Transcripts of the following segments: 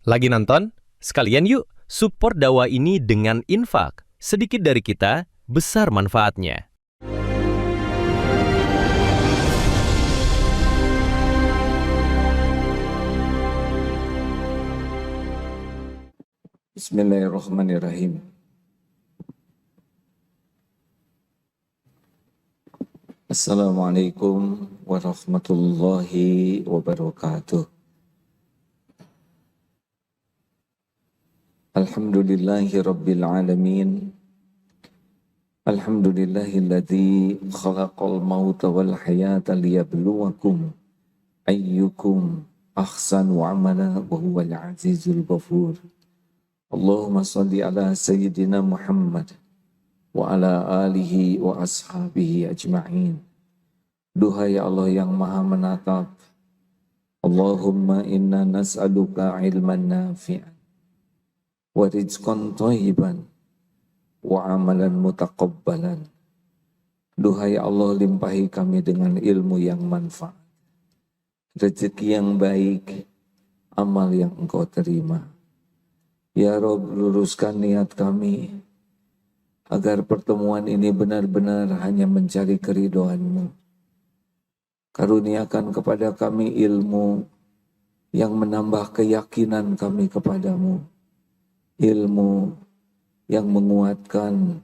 Lagi nonton? Sekalian yuk support dakwah ini dengan infak. Sedikit dari kita, besar manfaatnya. Bismillahirrahmanirrahim. Assalamualaikum warahmatullahi wabarakatuh. Alhamdulillahi rabbil alamin. Alhamdulillahilladzi khalaqal mauta wal hayata liyabluwakum ayyukum ahsanu amala wa huwal azizul ghafur. Allahumma salli ala sayyidina Muhammad wa ala alihi wa ashabihi ajma'in. Duhai Allah yang maha menatap, Allahumma inna nas'aluka ilman nafi'an wa rizqan thayyiban wa amalan mutaqabbalan. Duhai Allah, limpahi kami dengan ilmu yang manfaat, rezeki yang baik, amal yang Engkau terima. Ya Rabb, luruskan niat kami agar pertemuan ini benar-benar hanya mencari keridhaan-Mu. Karuniakan kepada kami ilmu yang menambah keyakinan kami kepadamu. Ilmu yang menguatkan,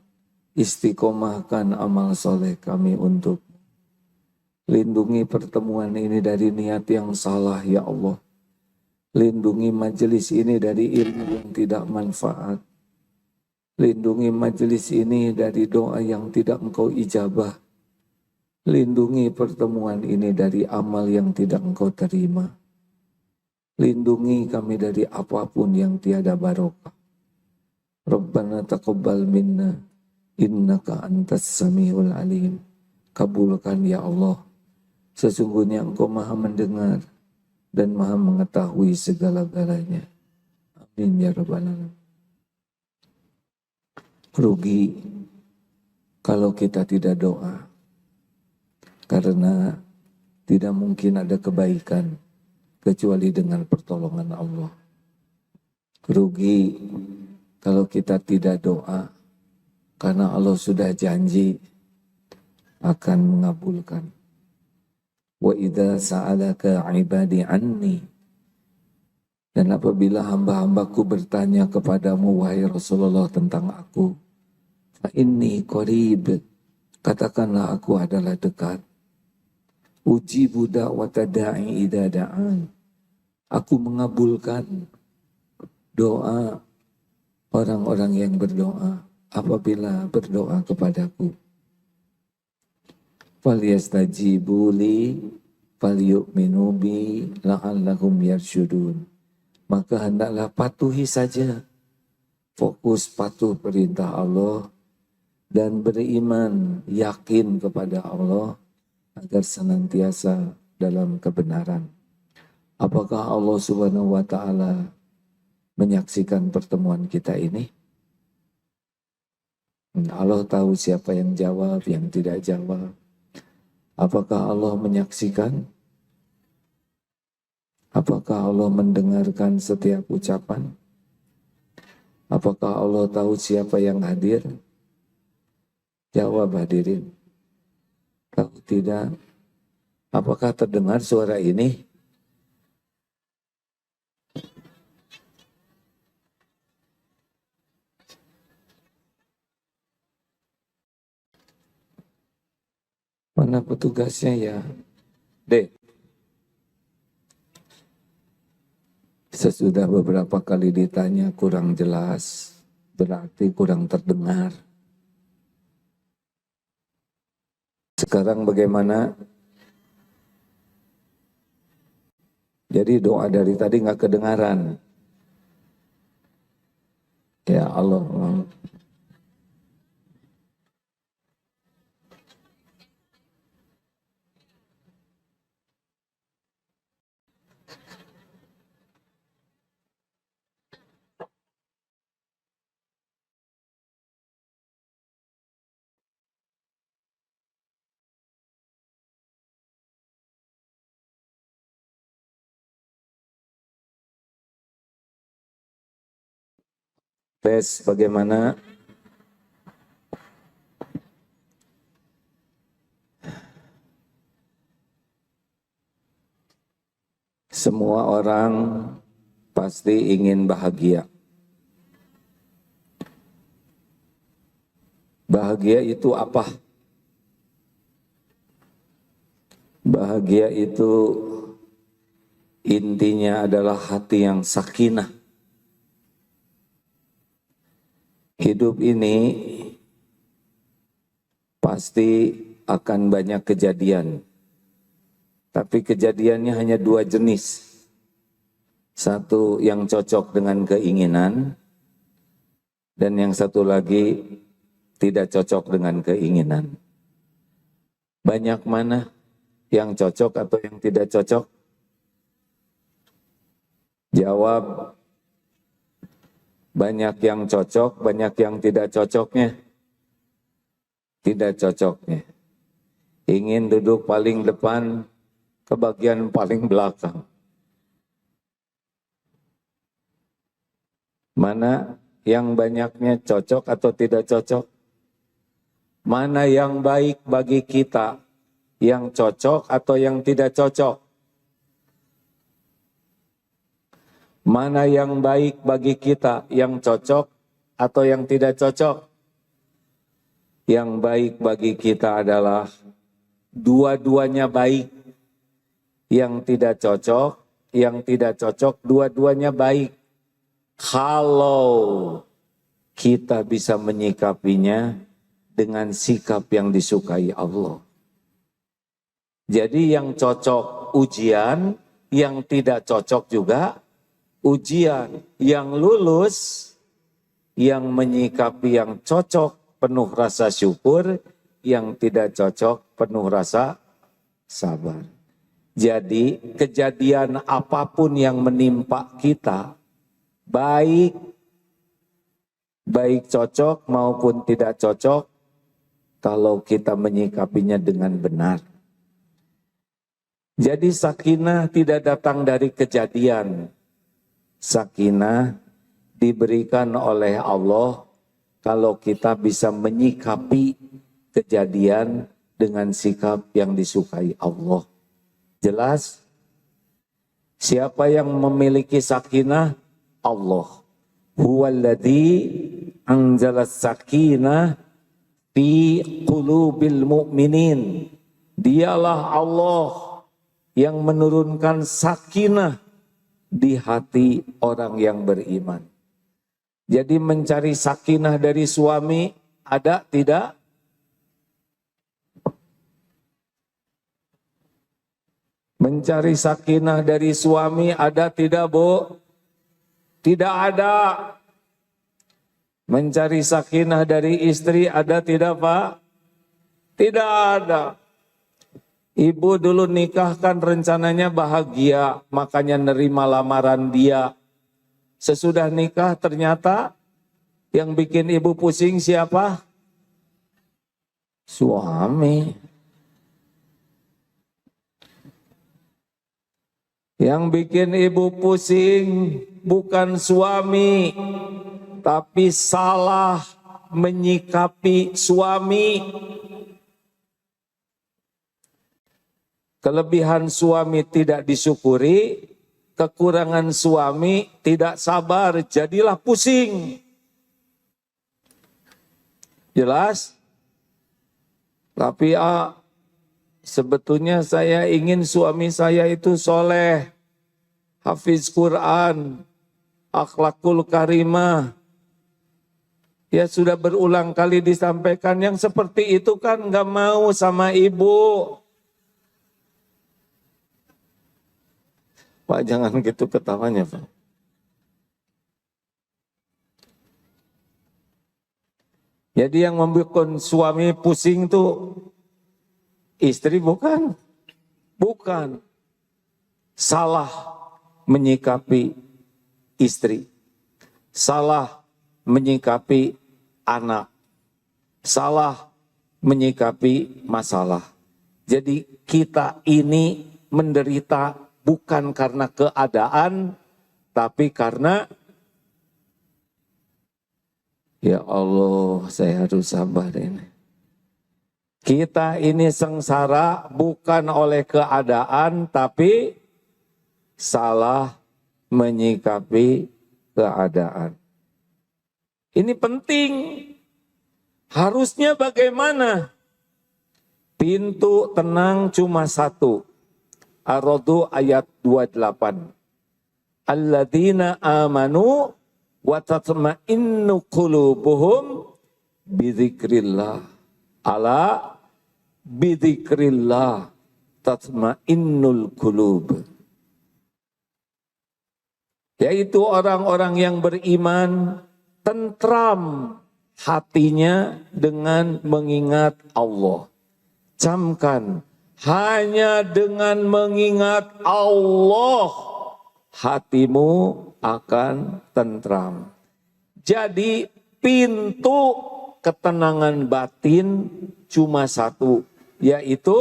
istiqomahkan amal soleh kami untuk. Lindungi pertemuan ini dari niat yang salah, ya Allah. Lindungi majelis ini dari ilmu yang tidak manfaat. Lindungi majelis ini dari doa yang tidak Engkau ijabah. Lindungi pertemuan ini dari amal yang tidak Engkau terima. Lindungi kami dari apapun yang tiada barokah. Rabbana taqabbal minna innaka antas samiul alim. Kabulkan ya Allah, sesungguhnya Engkau maha mendengar dan maha mengetahui segala-galanya. Amin ya rabbal alamin. Rugi kalau kita tidak doa, karena tidak mungkin ada kebaikan kecuali dengan pertolongan Allah. Rugi kalau kita tidak doa, karena Allah sudah janji akan mengabulkan. Wa idza sa'alaka 'ibadi anni, dan apabila hamba-hambaku bertanya kepadamu wahai Rasulullah tentang aku, fa inni qarib, katakanlah aku adalah dekat. Ujibu da'wata da'i idza da'an, aku mengabulkan doa orang-orang yang berdoa apabila berdoa kepadaku. Falyastajibu li falyu'minu bi la'allahum yarsyudun. Maka hendaklah patuhi saja, fokus patuh perintah Allah dan beriman, yakin kepada Allah agar senantiasa dalam kebenaran. Apakah Allah Subhanahu wa taala menyaksikan pertemuan kita ini? Allah tahu siapa yang jawab, yang tidak jawab. Apakah Allah menyaksikan? Apakah Allah mendengarkan setiap ucapan? Apakah Allah tahu siapa yang hadir? Jawab hadirin. Kalau tidak, apakah terdengar suara ini? Mana petugasnya ya? Dek. Sesudah beberapa kali ditanya kurang jelas, berarti kurang terdengar. Sekarang bagaimana? Jadi doa dari tadi nggak kedengaran. Ya Allah. Tes bagaimana? Semua orang pasti ingin bahagia. Bahagia itu apa? Bahagia itu intinya adalah hati yang sakinah. Hidup ini pasti akan banyak kejadian. Tapi kejadiannya hanya dua jenis. Satu yang cocok dengan keinginan, dan yang satu lagi tidak cocok dengan keinginan. Banyak mana yang cocok atau yang tidak cocok? Jawab. Banyak yang cocok, banyak yang tidak cocoknya. Tidak cocoknya. Ingin duduk paling depan, ke bagian paling belakang. Mana yang banyaknya cocok atau tidak cocok? Mana yang baik bagi kita, yang cocok atau yang tidak cocok? Mana yang baik bagi kita, yang cocok atau yang tidak cocok? Yang baik bagi kita adalah dua-duanya baik. Yang tidak cocok, dua-duanya baik. Kalau kita bisa menyikapinya dengan sikap yang disukai Allah. Jadi yang cocok ujian, yang tidak cocok juga ujian. Yang lulus, yang menyikapi yang cocok penuh rasa syukur, yang tidak cocok penuh rasa sabar. Jadi kejadian apapun yang menimpa kita, baik cocok maupun tidak cocok, kalau kita menyikapinya dengan benar. Jadi sakinah tidak datang dari kejadian. Sakinah diberikan oleh Allah kalau kita bisa menyikapi kejadian dengan sikap yang disukai Allah. Jelas? Siapa yang memiliki sakinah? Allah. Huwaladzi anzalas sakinah fi qulubil mu'minin. Dialah Allah yang menurunkan sakinah di hati orang yang beriman. Jadi mencari sakinah dari suami ada tidak? Mencari sakinah dari suami ada tidak, Bu? Tidak ada. Mencari sakinah dari istri ada tidak, Pak? Tidak ada. Ibu dulu nikah kan rencananya bahagia, makanya nerima lamaran dia. Sesudah nikah ternyata yang bikin ibu pusing siapa? Suami. Yang bikin ibu pusing bukan suami, tapi salah menyikapi suami. Kelebihan suami tidak disyukuri, kekurangan suami tidak sabar, jadilah pusing. Jelas? Tapi sebetulnya saya ingin suami saya itu soleh, hafiz Quran, akhlakul karimah. Ya sudah berulang kali disampaikan, yang seperti itu kan gak mau sama ibu. Pak, jangan gitu ketawanya, Pak. Jadi yang membuat suami pusing tuh istri bukan. Bukan. Salah menyikapi istri. Salah menyikapi anak. Salah menyikapi masalah. Jadi kita ini menderita bukan karena keadaan, tapi karena Ya Allah, saya harus sabar ini. Kita ini sengsara bukan oleh keadaan, tapi salah menyikapi keadaan. Ini penting. Harusnya bagaimana? Pintu tenang cuma satu. Ar-Ra'd ayat 28. Alladzina amanu wa tatma'innu qulubuhum bidzikrillah. Ala bidzikrillah tatma'innul qulub. Yaitu orang-orang yang beriman tentram hatinya dengan mengingat Allah. Camkan, hanya dengan mengingat Allah hatimu akan tentram. Jadi pintu ketenangan batin cuma satu, yaitu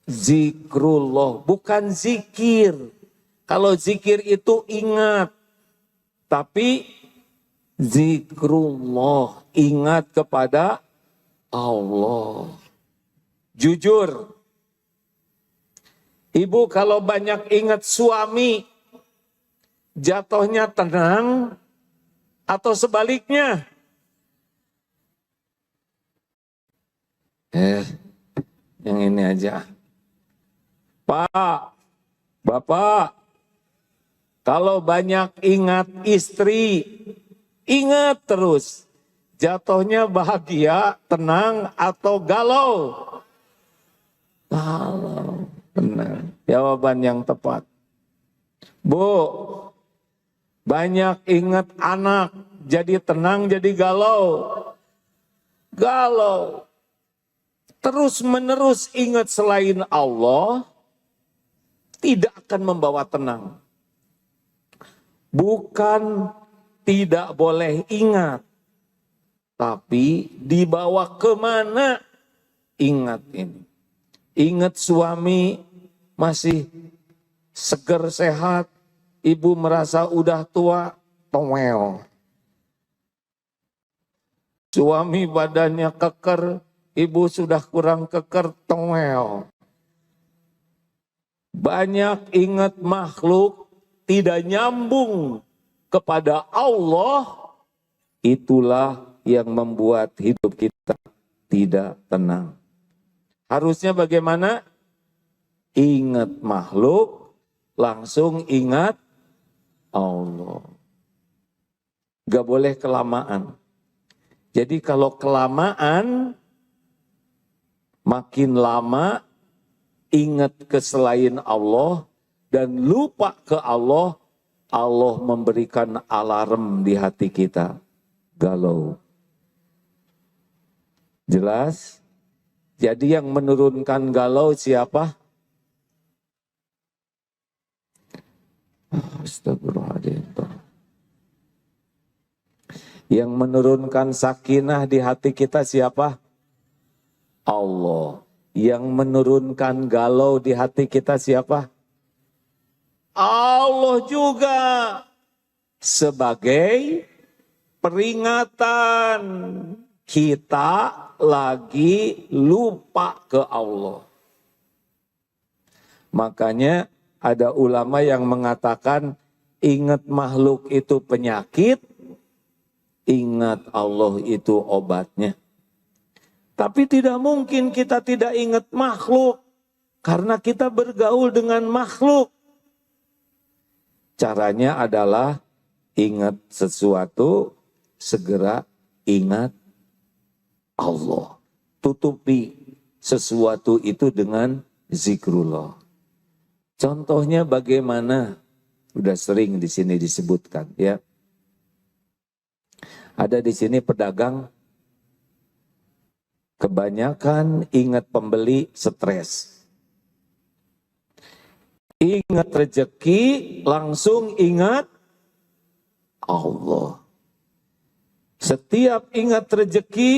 zikrullah, bukan zikir. Kalau zikir itu ingat, tapi zikrullah, ingat kepada Allah. Jujur, ibu kalau banyak ingat suami, jatuhnya tenang atau sebaliknya? Yang ini aja. Pak, Bapak, kalau banyak ingat istri, ingat terus. Jatuhnya bahagia, tenang, atau galau? Galau. Benar. Jawaban yang tepat. Bu, banyak ingat anak, jadi tenang, jadi galau? Galau. Terus menerus ingat selain Allah, tidak akan membawa tenang. Bukan tidak boleh ingat, tapi dibawa kemana ingat ini. Ingat suami masih seger sehat, ibu merasa udah tua, towel. Suami badannya keker, ibu sudah kurang keker, towel. Banyak ingat makhluk, tidak nyambung kepada Allah, itulah yang membuat hidup kita tidak tenang. Harusnya bagaimana? Ingat makhluk, langsung ingat Allah. Gak boleh kelamaan. Jadi kalau kelamaan, makin lama ingat ke selain Allah dan lupa ke Allah, Allah memberikan alarm di hati kita. Galau. Jelas? Jadi yang menurunkan galau siapa? Astagfirullahaladzim. Yang menurunkan sakinah di hati kita siapa? Allah. Yang menurunkan galau di hati kita siapa? Allah juga. Sebagai peringatan kita lagi lupa ke Allah. Makanya ada ulama yang mengatakan ingat makhluk itu penyakit, ingat Allah itu obatnya. Tapi tidak mungkin kita tidak ingat makhluk karena kita bergaul dengan makhluk. Caranya adalah ingat sesuatu, segera ingat Allah. Tutupi sesuatu itu dengan zikrullah. Contohnya bagaimana? Udah sering di sini disebutkan ya. Ada di sini pedagang kebanyakan ingat pembeli stres. Ingat rezeki langsung ingat Allah. Setiap ingat rezeki,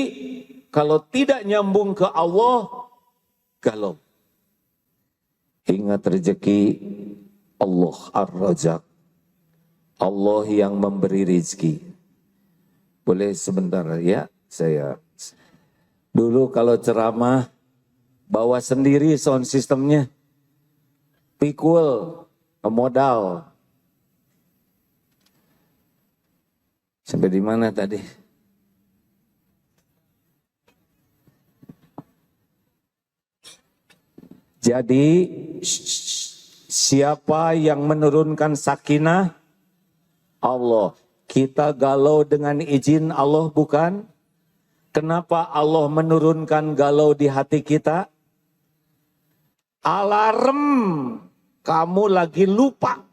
kalau tidak nyambung ke Allah, galau. Ingat rezeki Allah Ar-Razzaq. Allah yang memberi rizki. Boleh sebentar ya, saya dulu kalau ceramah bawa sendiri sound systemnya, pikul, modal. Sampai di mana tadi? Jadi siapa yang menurunkan sakinah? Allah. Kita galau dengan izin Allah bukan? Kenapa Allah menurunkan galau di hati kita? Alarm, kamu lagi lupa.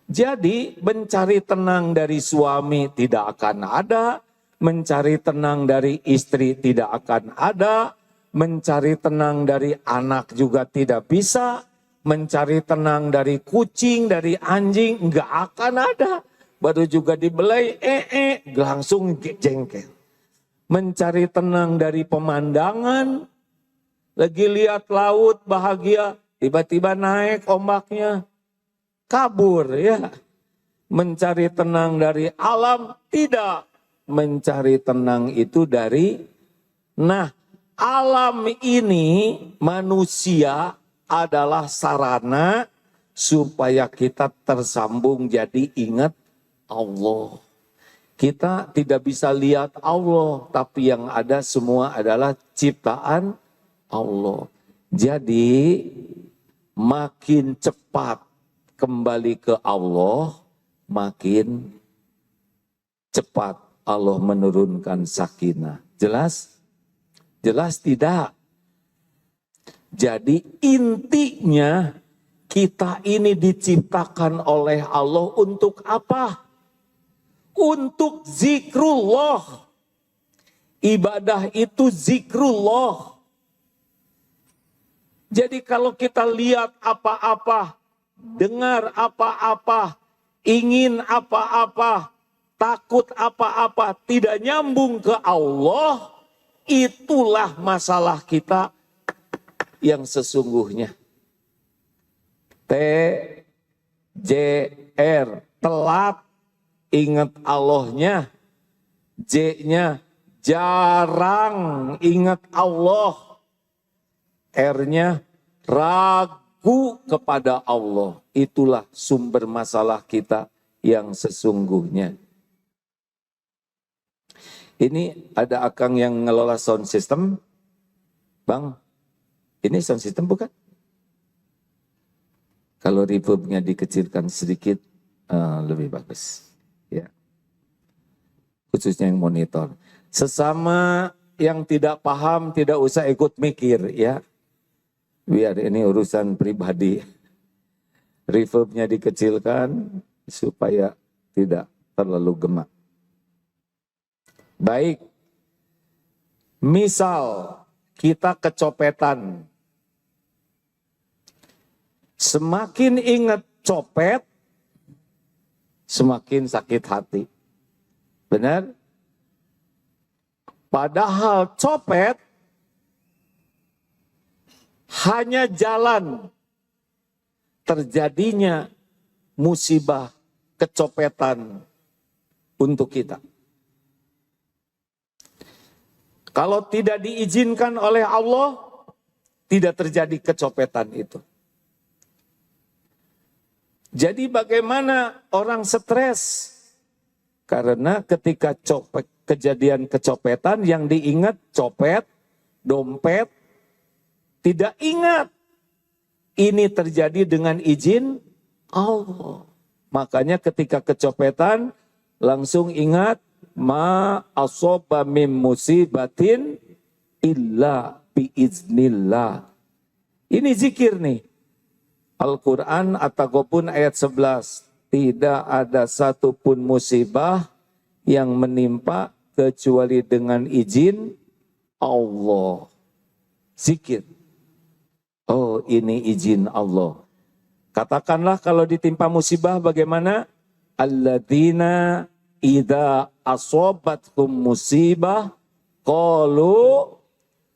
Jadi mencari tenang dari suami tidak akan ada, mencari tenang dari istri tidak akan ada, mencari tenang dari anak juga tidak bisa, mencari tenang dari kucing, dari anjing nggak akan ada. Baru juga dibelai, langsung jengkel. Mencari tenang dari pemandangan, lagi lihat laut bahagia, tiba-tiba naik ombaknya, kabur ya. Mencari tenang dari alam, tidak. Mencari tenang itu dari, nah alam ini manusia adalah sarana supaya kita tersambung jadi ingat Allah. Kita tidak bisa lihat Allah, tapi yang ada semua adalah ciptaan Allah. Jadi makin cepat kembali ke Allah, makin cepat Allah menurunkan sakinah. Jelas? Jelas tidak? Jadi intinya kita ini diciptakan oleh Allah untuk apa? Untuk zikrullah. Ibadah itu zikrullah. Jadi kalau kita lihat apa-apa, dengar apa-apa, ingin apa-apa, takut apa-apa, tidak nyambung ke Allah, itulah masalah kita yang sesungguhnya. TJR, telat, ingat Allahnya. J-nya, jarang ingat Allah. R-nya, ragu kepada Allah. Itulah sumber masalah kita yang sesungguhnya. Ini ada akang yang ngelola sound system. Bang, ini sound system bukan? Kalau reverbnya dikecilkan sedikit, lebih bagus. Ya. Khususnya yang monitor. Sesama yang tidak paham, tidak usah ikut mikir ya. Biar ini urusan pribadi. Reverbnya dikecilkan supaya tidak terlalu gemak. Baik. Misal kita kecopetan. Semakin ingat copet, semakin sakit hati. Benar? Padahal copet hanya jalan terjadinya musibah kecopetan untuk kita. Kalau tidak diizinkan oleh Allah, tidak terjadi kecopetan itu. Jadi bagaimana orang stres? Karena ketika kejadian kecopetan yang diingat copet, dompet, tidak ingat. Ini terjadi dengan izin Allah. Makanya ketika kecopetan langsung ingat ma asoba mim musibatin illa biiznillah. Ini zikir nih. Al-Quran At-Taghabun ayat 11. Tidak ada satupun musibah yang menimpa kecuali dengan izin Allah. Zikir. Oh, ini izin Allah. Katakanlah kalau ditimpa musibah bagaimana? Alladzina idza asobathum musibah qalu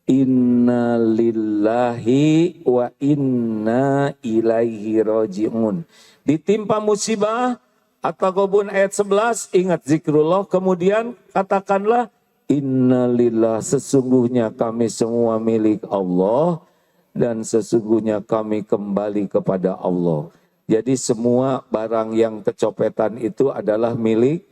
inna lillahi wa inna ilaihi raji'un. Ditimpa musibah, At-Taghabun ayat 11, ingat zikrullah. Kemudian katakanlah, innalillah, sesungguhnya kami semua milik Allah dan sesungguhnya kami kembali kepada Allah. Jadi semua barang yang kecopetan itu adalah milik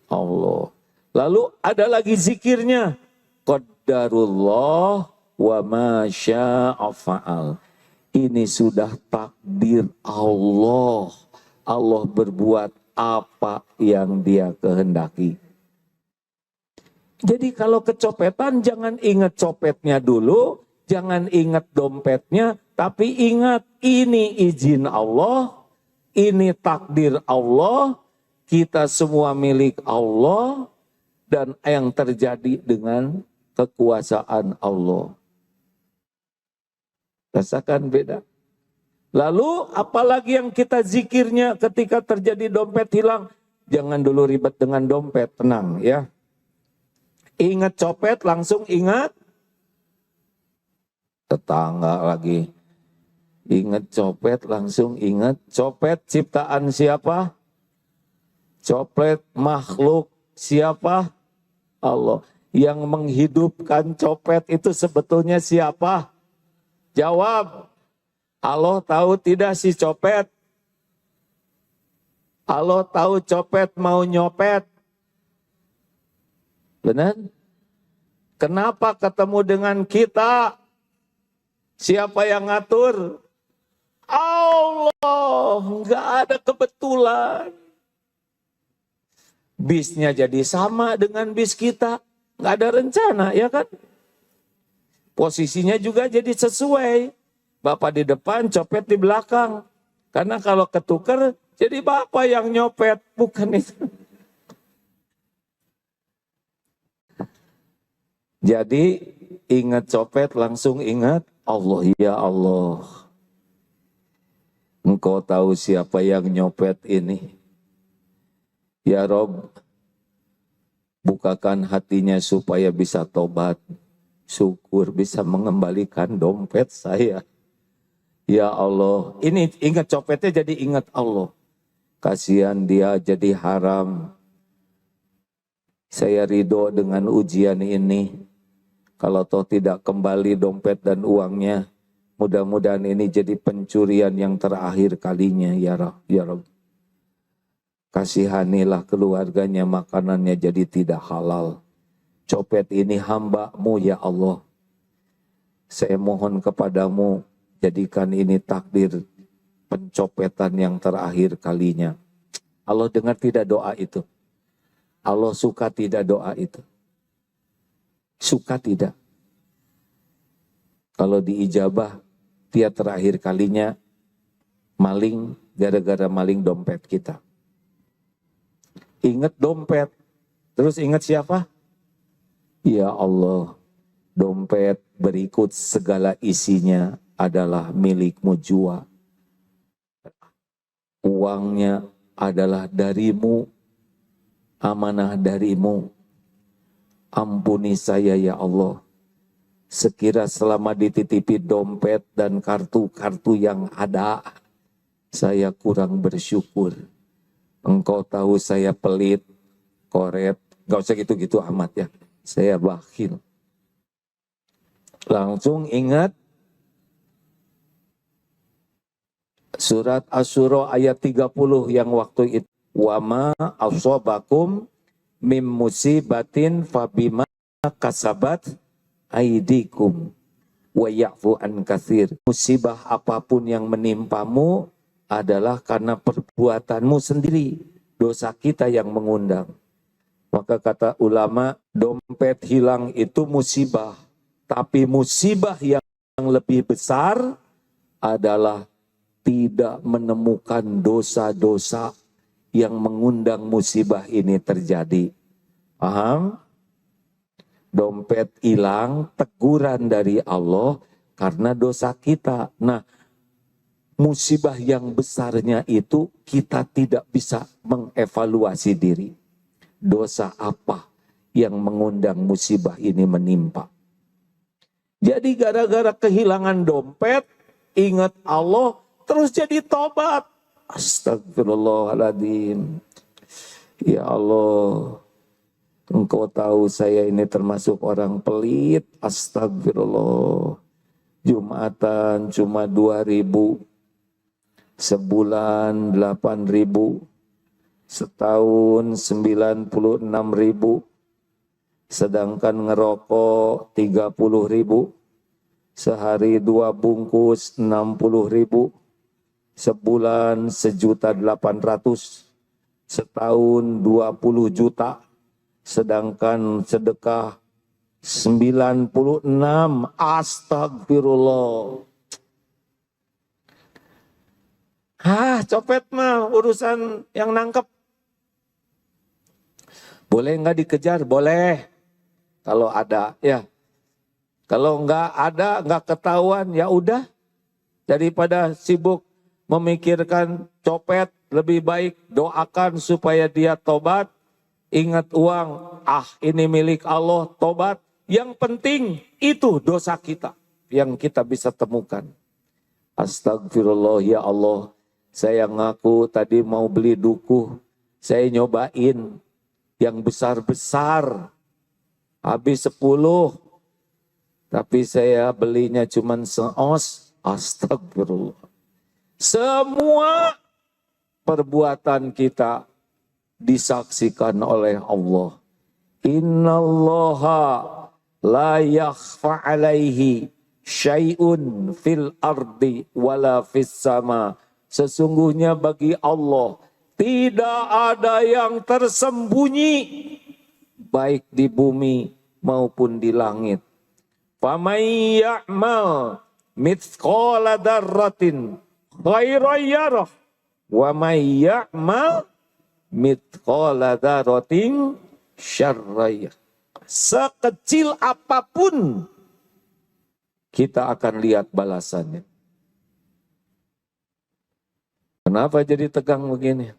Allah. Lalu ada lagi zikirnya, qadarullah wa ma syaa fa'al. Ini sudah takdir Allah. Allah berbuat apa yang Dia kehendaki. Jadi kalau kecopetan jangan ingat copetnya dulu, jangan ingat dompetnya, tapi ingat ini izin Allah, ini takdir Allah, kita semua milik Allah, dan yang terjadi dengan kekuasaan Allah. Rasakan beda. Lalu apalagi yang kita zikirnya ketika terjadi dompet hilang? Jangan dulu ribet dengan dompet, tenang ya. Ingat copet langsung ingat tetangga lagi. Ingat copet langsung ingat copet ciptaan siapa? Copet makhluk siapa? Allah. Yang menghidupkan copet itu sebetulnya siapa? Jawab. Allah tahu tidak si copet? Allah tahu copet mau nyopet. Benar? Kenapa ketemu dengan kita? Siapa yang ngatur? Allah. Enggak ada kebetulan. Bisnya jadi sama dengan bis kita. Enggak ada rencana, ya kan? Posisinya juga jadi sesuai. Bapak di depan, copet di belakang. Karena kalau ketuker, jadi bapak yang nyopet. Bukan itu. Jadi ingat copet langsung ingat Allah. Ya Allah. Engkau tahu siapa yang nyopet ini. Ya Rob, bukakan hatinya supaya bisa tobat. Syukur bisa mengembalikan dompet saya. Ya Allah, ini ingat copetnya jadi ingat Allah. Kasihan dia jadi haram. Saya ridho dengan ujian ini. Kalau toh tidak kembali dompet dan uangnya, mudah-mudahan ini jadi pencurian yang terakhir kalinya, ya Rabb. Kasihanilah keluarganya, makanannya jadi tidak halal. Copet ini hamba-Mu, ya Allah. Saya mohon kepadamu, jadikan ini takdir pencopetan yang terakhir kalinya. Allah dengar tidak doa itu? Allah suka tidak doa itu? Suka tidak? Kalau diijabah, dia terakhir kalinya maling, gara-gara maling dompet kita. Ingat dompet, terus ingat siapa? Ya Allah, dompet berikut segala isinya adalah milik-Mu jua. Uangnya adalah dari-Mu, amanah dari-Mu. Ampuni saya ya Allah. Sekira selama dititipi dompet dan kartu-kartu yang ada, saya kurang bersyukur. Engkau tahu saya pelit, koret, gak usah gitu-gitu amat ya. Saya bakhil. Langsung ingat surat Asy-Syura ayat 30 yang waktu itu. Wa ma asobakum mim musibatin fabima kasabat aidikum wa ya'fu an katsir. Musibah apapun yang menimpamu adalah karena perbuatanmu sendiri. Dosa kita yang mengundang. Maka kata ulama, dompet hilang itu musibah. Tapi musibah yang lebih besar adalah tidak menemukan dosa-dosa yang mengundang musibah ini terjadi. Paham? Dompet hilang, teguran dari Allah karena dosa kita. Nah, musibah yang besarnya itu kita tidak bisa mengevaluasi diri. Dosa apa yang mengundang musibah ini menimpa? Jadi gara-gara kehilangan dompet, ingat Allah, terus jadi tobat. Astagfirullahaladzim. Ya Allah, Engkau tahu saya ini termasuk orang pelit. Astagfirullah. Jumatan cuma 2.000, sebulan 8.000, setahun 96.000, sedangkan ngerokok 30.000, sehari 2 bungkus 60.000, sebulan 1.800.000, setahun 20 juta, sedangkan sedekah 96. Astagfirullah. Copet mah urusan yang nangkep. Boleh nggak dikejar? Boleh. Kalau ada, ya. Kalau nggak ada, nggak ketahuan, ya udah. Daripada sibuk memikirkan copet, lebih baik doakan supaya dia tobat. Ingat uang, ini milik Allah, tobat. Yang penting itu dosa kita yang kita bisa temukan. Astagfirullah, ya Allah. Saya ngaku tadi mau beli dukuh. Saya nyobain yang besar-besar. Habis 10. Tapi saya belinya cuma seos. Astagfirullah. Semua perbuatan kita disaksikan oleh Allah. Innallaha la yakhfa alaihi syai'un fil ardi wala fis sama. Sesungguhnya bagi Allah tidak ada yang tersembunyi baik di bumi maupun di langit. Faman ya'mal mithqala dzarratin khairan yarah wa man ya'mal mithqala dzarratin syarran yarah. Sekecil apapun kita akan lihat balasannya. Kenapa jadi tegang begini?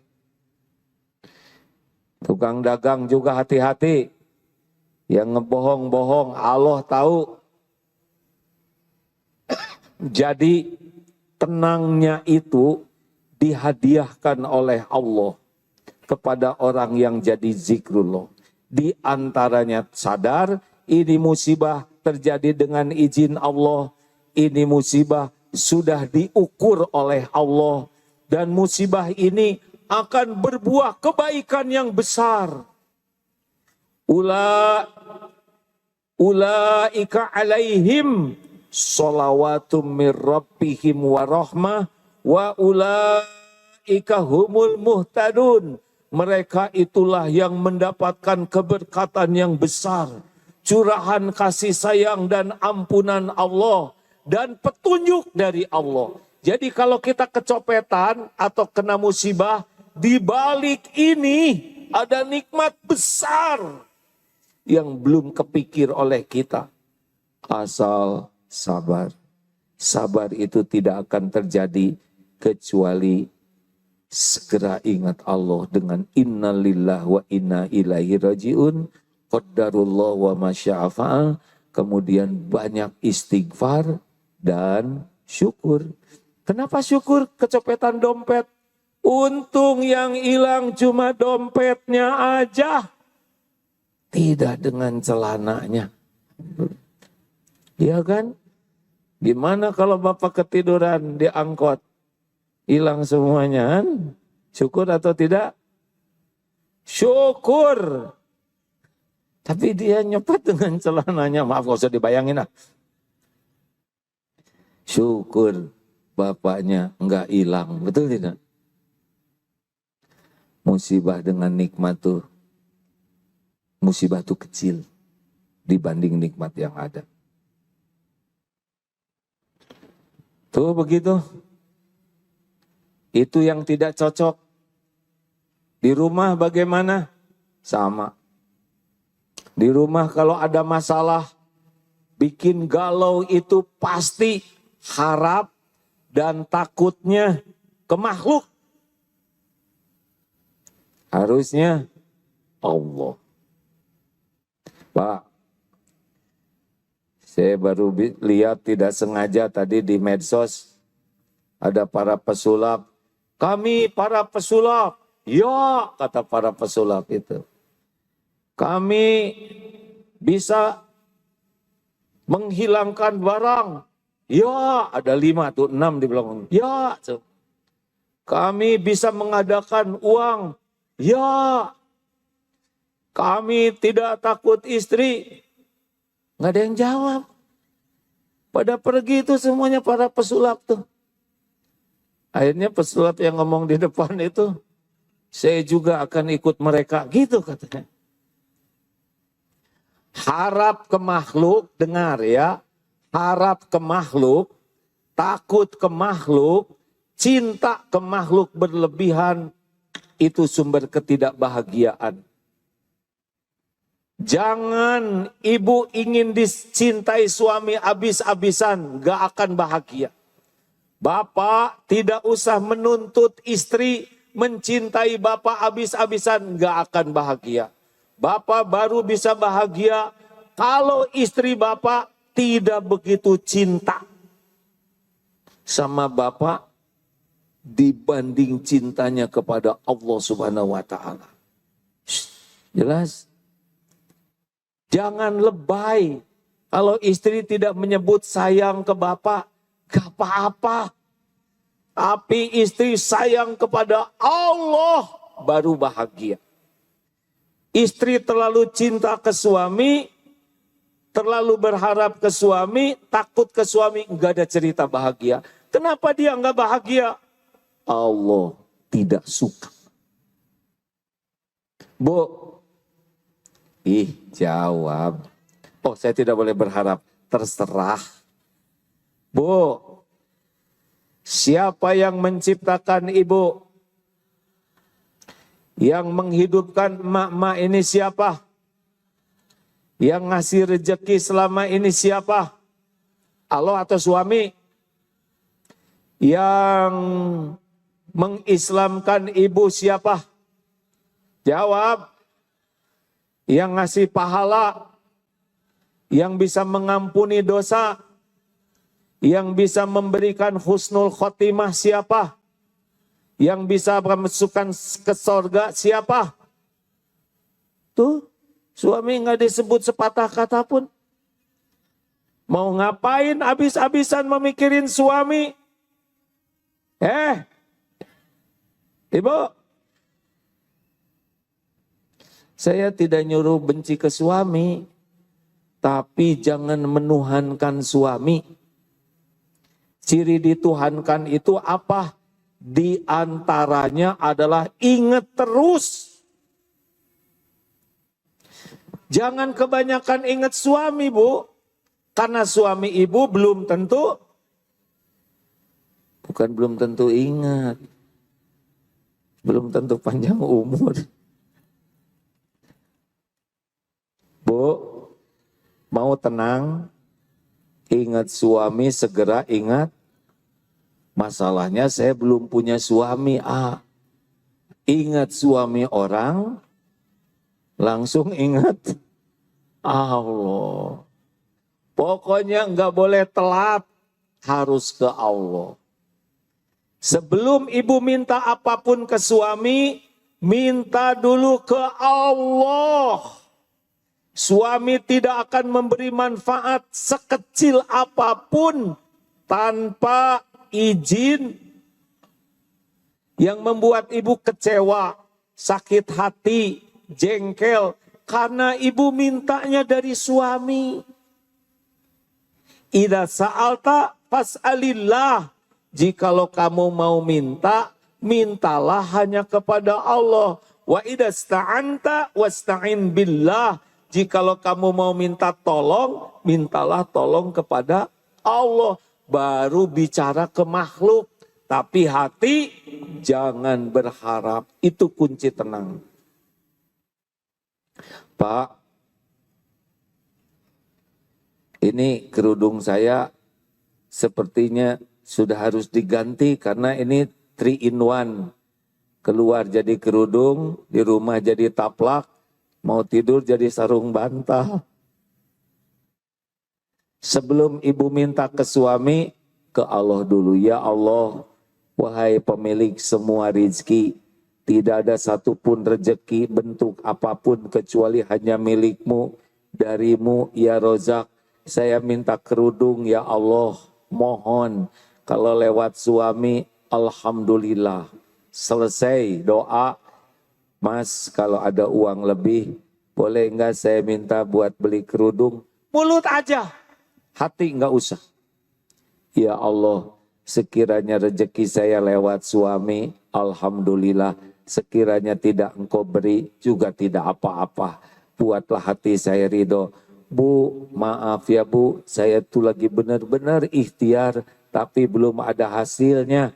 Tukang dagang juga hati-hati. Yang ngebohong-bohong Allah tahu. Jadi tenangnya itu dihadiahkan oleh Allah kepada orang yang jadi zikrullah. Di antaranya sadar ini musibah terjadi dengan izin Allah. Ini musibah sudah diukur oleh Allah. Dan musibah ini akan berbuah kebaikan yang besar. Ulaika alaihim shalawatum mir rabbihim wa rahmah wa ulaika humul muhtadun. Mereka itulah yang mendapatkan keberkatan yang besar, curahan kasih sayang dan ampunan Allah dan petunjuk dari Allah. Jadi kalau kita kecopetan atau kena musibah, di balik ini ada nikmat besar yang belum kepikir oleh kita. Asal sabar. Sabar itu tidak akan terjadi kecuali segera ingat Allah dengan innalillah wa inna ilaihi rajiun. Qaddarullah wa masya'afa'al. Kemudian banyak istighfar dan syukur. Kenapa syukur? Kecopetan dompet. Untung yang hilang cuma dompetnya aja. Tidak dengan celananya. Iya kan? Gimana kalau Bapak ketiduran di angkot? Hilang semuanya kan? Syukur atau tidak? Syukur. Tapi dia nyopet dengan celananya. Maaf gak usah dibayangin lah. Syukur. Bapaknya enggak hilang, betul tidak? Musibah dengan nikmat tuh, musibah tuh kecil dibanding nikmat yang ada. Tuh begitu. Itu yang tidak cocok. Di rumah bagaimana? Sama. Di rumah kalau ada masalah, bikin galau itu pasti harap dan takutnya ke makhluk. Harusnya Allah. Pak, saya baru lihat tidak sengaja tadi di medsos, ada para pesulap. Kami para pesulap Ya, kata para pesulap itu. Kami bisa menghilangkan barang. Ya, ada 5 tuh, 6 di belakang. Ya, kami bisa mengadakan uang. Ya, kami tidak takut istri. Nggak ada yang jawab. Pada pergi itu semuanya para pesulap tuh. Akhirnya pesulap yang ngomong di depan itu, saya juga akan ikut mereka. Gitu katanya. Harap ke makhluk, dengar ya. Harap ke makhluk, takut ke makhluk, cinta ke makhluk berlebihan, itu sumber ketidakbahagiaan. Jangan ibu ingin dicintai suami abis-abisan, gak akan bahagia. Bapak tidak usah menuntut istri mencintai bapak abis-abisan, gak akan bahagia. Bapak baru bisa bahagia kalau istri bapak tidak begitu cinta sama bapak dibanding cintanya kepada Allah Subhanahu wa taala. Jelas? Jangan lebay. Kalau istri tidak menyebut sayang ke bapak, gak apa-apa. Tapi istri sayang kepada Allah, baru bahagia. Istri terlalu cinta ke suami, terlalu berharap ke suami, takut ke suami, gak ada cerita bahagia. Kenapa dia gak bahagia? Allah tidak suka. Bu, jawab. Oh, saya tidak boleh berharap. Terserah. Bu, siapa yang menciptakan ibu? Yang menghidupkan emak-emak ini siapa? Yang ngasih rezeki selama ini siapa? Allah atau suami? Yang mengislamkan ibu siapa? Jawab. Yang ngasih pahala, yang bisa mengampuni dosa, yang bisa memberikan husnul khotimah siapa? Yang bisa memasukkan ke sorga siapa? Tuh, suami nggak disebut sepatah kata pun. Mau ngapain habis-habisan memikirin suami? Ibu, saya tidak nyuruh benci ke suami, tapi jangan menuhankan suami. Ciri dituhankan itu apa? Di antaranya adalah ingat terus. Jangan kebanyakan ingat suami, Bu. Karena suami ibu belum tentu, bukan belum tentu ingat. Belum tentu panjang umur. Bu, mau tenang, ingat suami, segera ingat. Masalahnya saya belum punya suami. Ingat suami orang, langsung ingat Allah. Pokoknya enggak boleh telat, harus ke Allah. Sebelum ibu minta apapun ke suami, minta dulu ke Allah. Suami tidak akan memberi manfaat sekecil apapun tanpa izin yang membuat ibu kecewa, sakit hati, jengkel karena ibu mintanya dari suami. Idza sa'alta fas'alillah. Jikalau kamu mau minta, mintalah hanya kepada Allah. Wa idza sta'anta wasta'in billah. Jikalau kamu mau minta tolong, mintalah tolong kepada Allah. Baru bicara ke makhluk. Tapi hati jangan berharap. Itu kunci tenang. Pak, ini kerudung saya sepertinya sudah harus diganti karena ini 3 in 1. Keluar jadi kerudung, di rumah jadi taplak, mau tidur jadi sarung bantal. Sebelum ibu minta ke suami, ke Allah dulu. Ya Allah, wahai pemilik semua rizki, Tidak ada satupun rezeki bentuk apapun kecuali hanya milikmu, darimu ya Rozak. Saya minta kerudung ya Allah, mohon. Kalau lewat suami, alhamdulillah. Selesai doa, Mas kalau ada uang lebih, boleh enggak saya minta buat beli kerudung? Mulut aja, hati enggak usah. Ya Allah, sekiranya rezeki saya lewat suami, alhamdulillah. Sekiranya tidak engkau beri, juga tidak apa-apa. Buatlah hati saya ridho. Bu, maaf ya Bu, saya tuh lagi benar-benar ikhtiar, tapi belum ada hasilnya.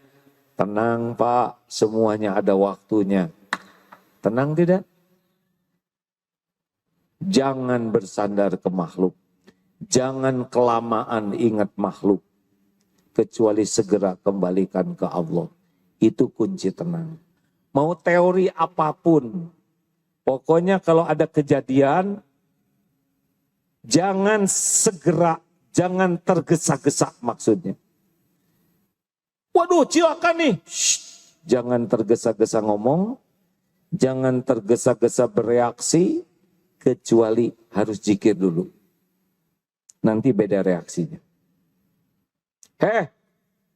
Tenang Pak, semuanya ada waktunya. Tenang tidak? Jangan bersandar ke makhluk. Jangan kelamaan ingat makhluk. Kecuali segera kembalikan ke Allah. Itu kunci tenang. Mau teori apapun, pokoknya kalau ada kejadian, jangan segera, jangan tergesa-gesa maksudnya. Waduh, silakan nih. Shh, jangan tergesa-gesa ngomong, jangan tergesa-gesa bereaksi, kecuali harus zikir dulu. Nanti beda reaksinya.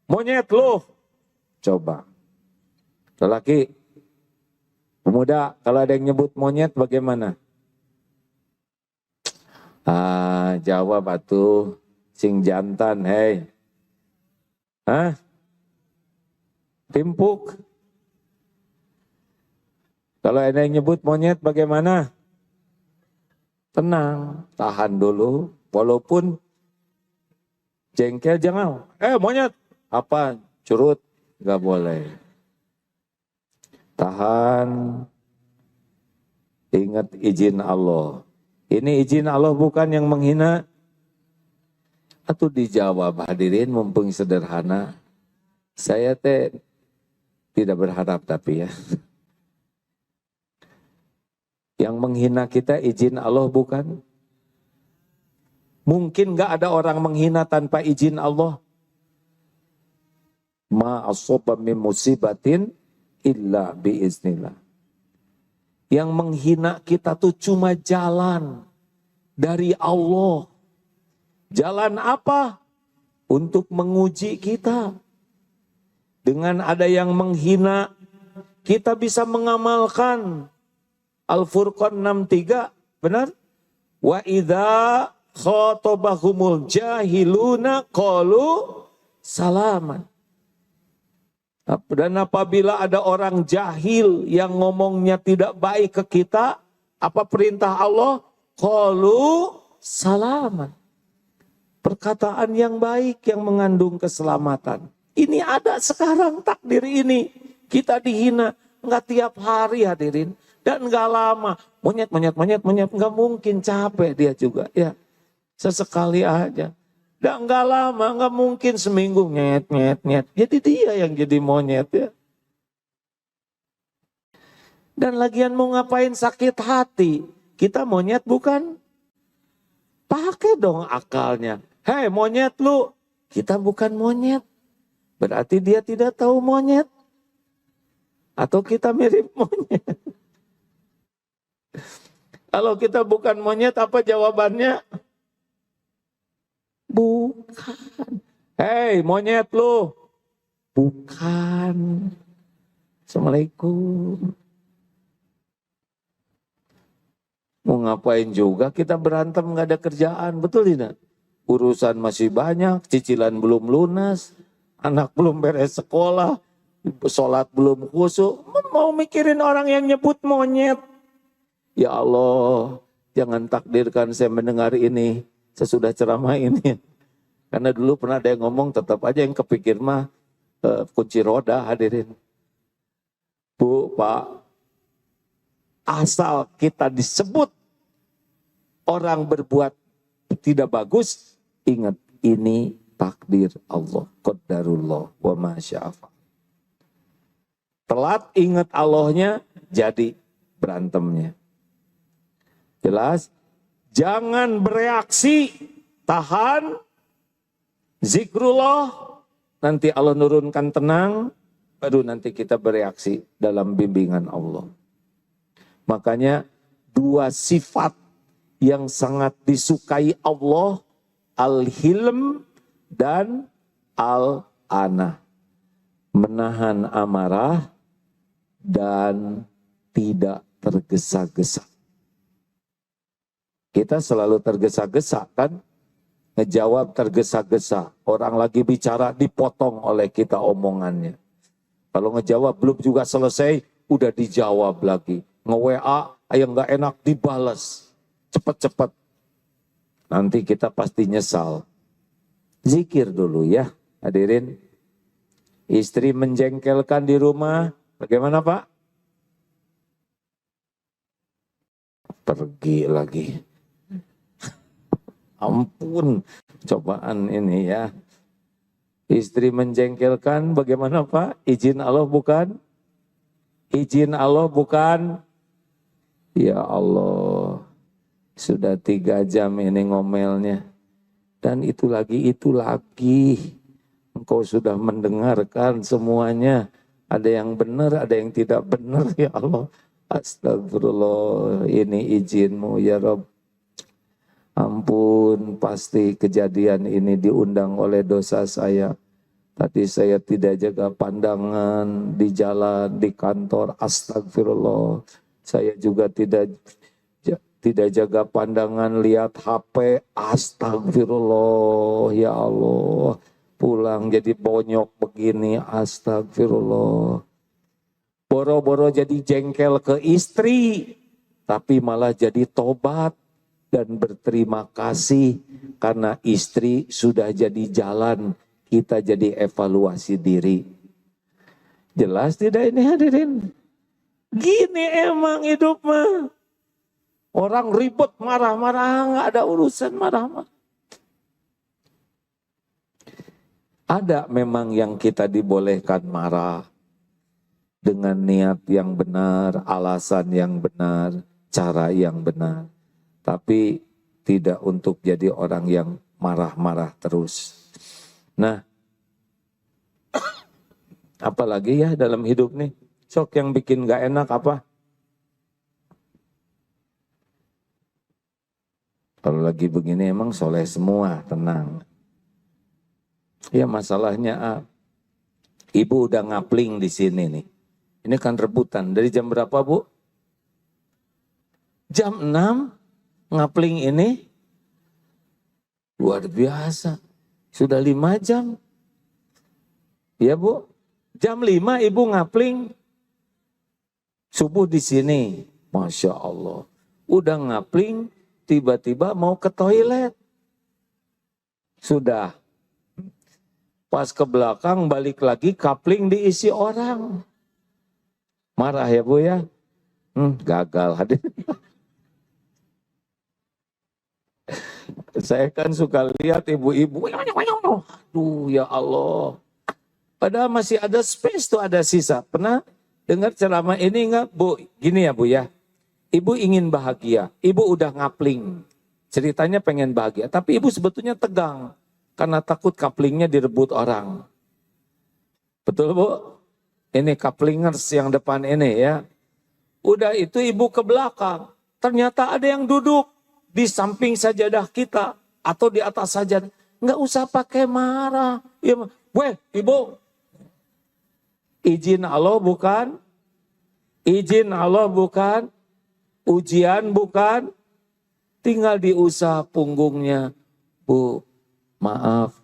Monyet lu. Coba. Lelaki, pemuda, kalau ada yang nyebut monyet bagaimana? Jawab atuh, sing jantan, hei. Timpuk. Kalau ada yang nyebut monyet bagaimana? Tenang, tahan dulu. Walaupun jengkel jangan. Monyet, apa? Curut, gak boleh. Tahan, ingat izin Allah. Ini izin Allah bukan yang menghina. Atau dijawab hadirin mumpung sederhana. Saya tidak berharap tapi ya. Yang menghina kita izin Allah bukan. Mungkin gak ada orang menghina tanpa izin Allah. Ma asoba min musibatin illa biiznillah. Yang menghina kita tuh cuma jalan dari Allah. Jalan apa? Untuk menguji kita. Dengan ada yang menghina, kita bisa mengamalkan Al-Furqan 63, benar? Wa idza khatabahumul jahiluna qalu salaman. Dan apabila ada orang jahil yang ngomongnya tidak baik ke kita, apa perintah Allah? Qalu salaman. Perkataan yang baik yang mengandung keselamatan. Ini ada sekarang takdir ini. Kita dihina. Enggak tiap hari hadirin. Dan enggak lama. Monyet. Enggak mungkin capek dia juga. Ya, sesekali aja. Dan enggak lama, enggak mungkin seminggu nyet. Jadi dia yang jadi monyet ya. Dan lagian mau ngapain sakit hati? Kita monyet bukan? Pakai dong akalnya. Hei monyet lu, kita bukan monyet. Berarti dia tidak tahu monyet. Atau kita mirip monyet. Kalau kita bukan monyet apa jawabannya? Bukan. Hei monyet lu. Bukan. Assalamualaikum. Mau ngapain juga kita berantem gak ada kerjaan. Betul tidak? Urusan masih banyak. Cicilan belum lunas. Anak belum beres sekolah. Sholat belum khusyuk. Mau mikirin orang yang nyebut monyet. Ya Allah. Jangan takdirkan saya mendengar ini. Sesudah ceramah ini. Karena dulu pernah ada yang ngomong tetap aja yang kepikir mah kunci roda hadirin. Bu, Pak. Asal kita disebut orang berbuat tidak bagus. Ingat ini takdir Allah. Qadarullah wa masya'afa. Telat ingat Allahnya jadi berantemnya. Jelas? Jangan bereaksi. Tahan. Zikrullah. Nanti Allah nurunkan tenang. baru nanti kita bereaksi dalam bimbingan Allah. Makanya dua sifat yang sangat disukai Allah, al-hilm dan al-anah. Menahan amarah dan tidak tergesa-gesa. Kita selalu tergesa-gesa kan? Ngejawab tergesa-gesa. Orang lagi bicara dipotong oleh kita omongannya. Kalau ngejawab belum juga selesai, udah dijawab lagi. Nge-WA, yang gak enak dibalas. Cepat-cepat. Nanti kita pasti nyesal. Zikir dulu ya, hadirin. Istri menjengkelkan di rumah, bagaimana Pak? Pergi lagi. Ampun, cobaan ini ya. Istri menjengkelkan, bagaimana Pak? Izin Allah bukan? Izin Allah bukan? Ya Allah, sudah 3 jam ini ngomelnya. Dan itu lagi. Engkau sudah mendengarkan semuanya. Ada yang benar, ada yang tidak benar. Ya Allah, astagfirullah, ini izinmu ya Rabb. Ampun, pasti kejadian ini diundang oleh dosa saya. Tadi saya tidak jaga pandangan di jalan, di kantor. Astagfirullah. Saya juga tidak jaga pandangan, lihat HP. Astagfirullah, ya Allah. Pulang jadi bonyok begini, astagfirullah. Boro-boro jadi jengkel ke istri, tapi malah jadi tobat dan berterima kasih karena istri sudah jadi jalan, kita jadi evaluasi diri. Jelas tidak ini hadirin? Gini emang hidup mah. Orang ribut marah-marah, nggak ada urusan marah-marah. Ada memang yang kita dibolehkan marah dengan niat yang benar, alasan yang benar, cara yang benar. Tapi tidak untuk jadi orang yang marah-marah terus. Nah, apalagi ya dalam hidup nih, sok yang bikin gak enak apa? Kalau lagi begini emang soleh semua, tenang. Ya masalahnya, ibu udah ngapling di sini nih. Ini kan rebutan. Dari jam berapa Bu? Jam 6 ngapling ini. Luar biasa. Sudah 5 jam. Ya Bu? Jam 5 ibu ngapling. Subuh di sini. Masya Allah. Udah ngapling, tiba-tiba mau ke toilet. Sudah. Pas ke belakang balik lagi kapling diisi orang. Marah ya Bu ya? Gagal hadir. Saya kan suka lihat ibu-ibu. Aduh ya Allah. Padahal masih ada space tuh, ada sisa. Pernah dengar ceramah ini enggak Bu? Gini ya Bu ya. Ibu ingin bahagia. Ibu udah ngapling. Ceritanya pengen bahagia. Tapi ibu sebetulnya tegang. Karena takut kaplingnya direbut orang. Betul Bu? Ini kaplingers yang depan ini ya. Udah itu ibu ke belakang. Ternyata ada yang duduk di samping sajadah kita. Atau di atas sajadah. Nggak usah pakai marah. Ya, weh ibu. Izin Allah bukan? Izin Allah bukan? Ujian bukan? Tinggal diusah punggungnya. Bu. Maaf,